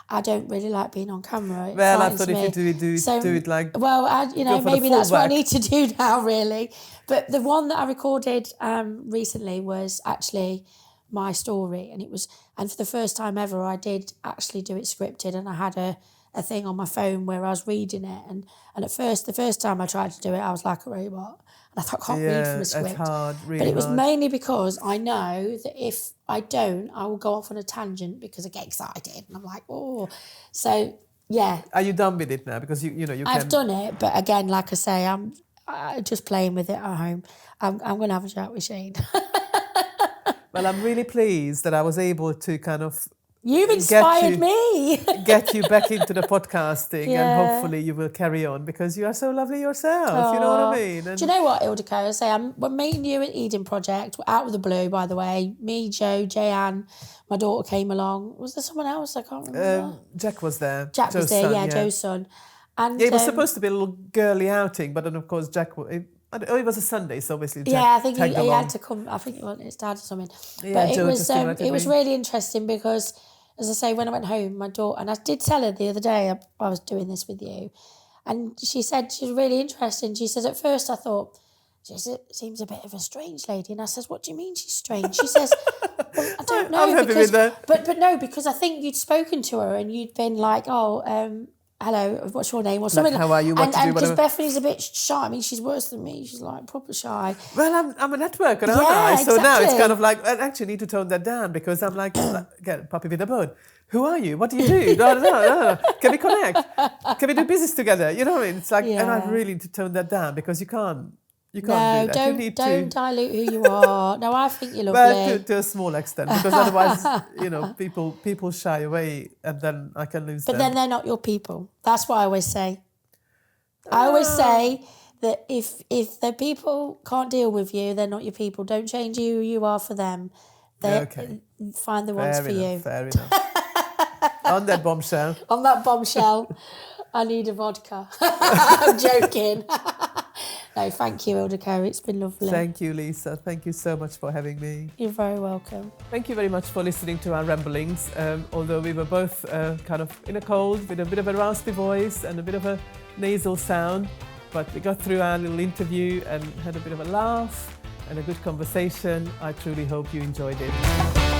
Speaker 3: I don't really like being on camera. It
Speaker 2: Well, I
Speaker 3: frightens
Speaker 2: thought if
Speaker 3: me.
Speaker 2: you do it like.
Speaker 3: Well,
Speaker 2: go for the
Speaker 3: maybe that's what I
Speaker 2: fullback.
Speaker 3: need to do now, really. But the one that I recorded recently was actually my story, and for the first time ever, I did actually do it scripted, and I had a a thing on my phone where I was reading it, and at first, the first time I tried to do it, I was like a robot, and I thought, I can't read from a script.
Speaker 2: It's hard, really
Speaker 3: but it was
Speaker 2: hard.
Speaker 3: mainly because I know that if I don't, I will go off on a tangent because I get excited, and I'm like, oh, so yeah.
Speaker 2: Are you done with it now? Because you can.
Speaker 3: I've done it, but again, like I say, I'm just playing with it at home. I'm going to have a chat with Shane.
Speaker 2: Well, I'm really pleased that I was able to kind of
Speaker 3: You've inspired me.
Speaker 2: get you back into the podcasting,
Speaker 3: Yeah.
Speaker 2: and hopefully you will carry on because you are so lovely yourself. You know what I mean? And
Speaker 3: do you know what, Ildiko? I say we're meeting you at Eden Project. We're out of the blue, by the way. Me, Joe, Jeanne, my daughter came along. Was there someone else? I can't remember.
Speaker 2: Jack was there.
Speaker 3: Jack was
Speaker 2: Joe's
Speaker 3: there,
Speaker 2: son,
Speaker 3: yeah, Joe's son. And
Speaker 2: yeah, it was supposed to be a little girly outing, but then of course Jack. It was a Sunday, so obviously Jack
Speaker 3: I think
Speaker 2: tagged
Speaker 3: he
Speaker 2: along.
Speaker 3: had to come. I think his dad or something.
Speaker 2: Yeah,
Speaker 3: but
Speaker 2: Joe
Speaker 3: it was really interesting because, as I say, when I went home, my daughter, and I did tell her the other day I was doing this with you, and she said she was really interested. She says, at first I thought, she said, seems a bit of a strange lady. And I says, what do you mean she's strange? She says, well, I don't know.
Speaker 2: I'm happy with that.
Speaker 3: But no, because I think you'd spoken to her and you'd been like, hello, what's your name? Or something.
Speaker 2: How are you? What to do?
Speaker 3: Because
Speaker 2: Whatever.
Speaker 3: Bethany's a bit shy. I mean, she's worse than me. She's like proper shy.
Speaker 2: Well, I'm a networker, aren't
Speaker 3: Yeah,
Speaker 2: I? So now it's
Speaker 3: exactly.
Speaker 2: kind of like, I actually need to tone that down because I'm like, get puppy with a bone. Who are you? What do you do? No. Can we connect? Can we do business together? You know what I mean? It's like, and I really need to tone that down because you can't do that.
Speaker 3: Don't dilute who you are. No, I think you're lovely.
Speaker 2: Well, to a small extent, because otherwise, people shy away, and then I can lose them.
Speaker 3: But then they're not your people. That's what I always say. I always say that if the people can't deal with you, they're not your people. Don't change who you are for them.
Speaker 2: Okay.
Speaker 3: Find the ones for you.
Speaker 2: Fair enough. On that bombshell.
Speaker 3: On that bombshell, I need a vodka. I'm joking. No, thank you, Ildiko. It's been lovely.
Speaker 2: Thank you, Lisa. Thank you so much for having me.
Speaker 3: You're very welcome.
Speaker 2: Thank you very much for listening to our ramblings. Although we were both kind of in a cold with a bit of a raspy voice and a bit of a nasal sound, but we got through our little interview and had a bit of a laugh and a good conversation. I truly hope you enjoyed it.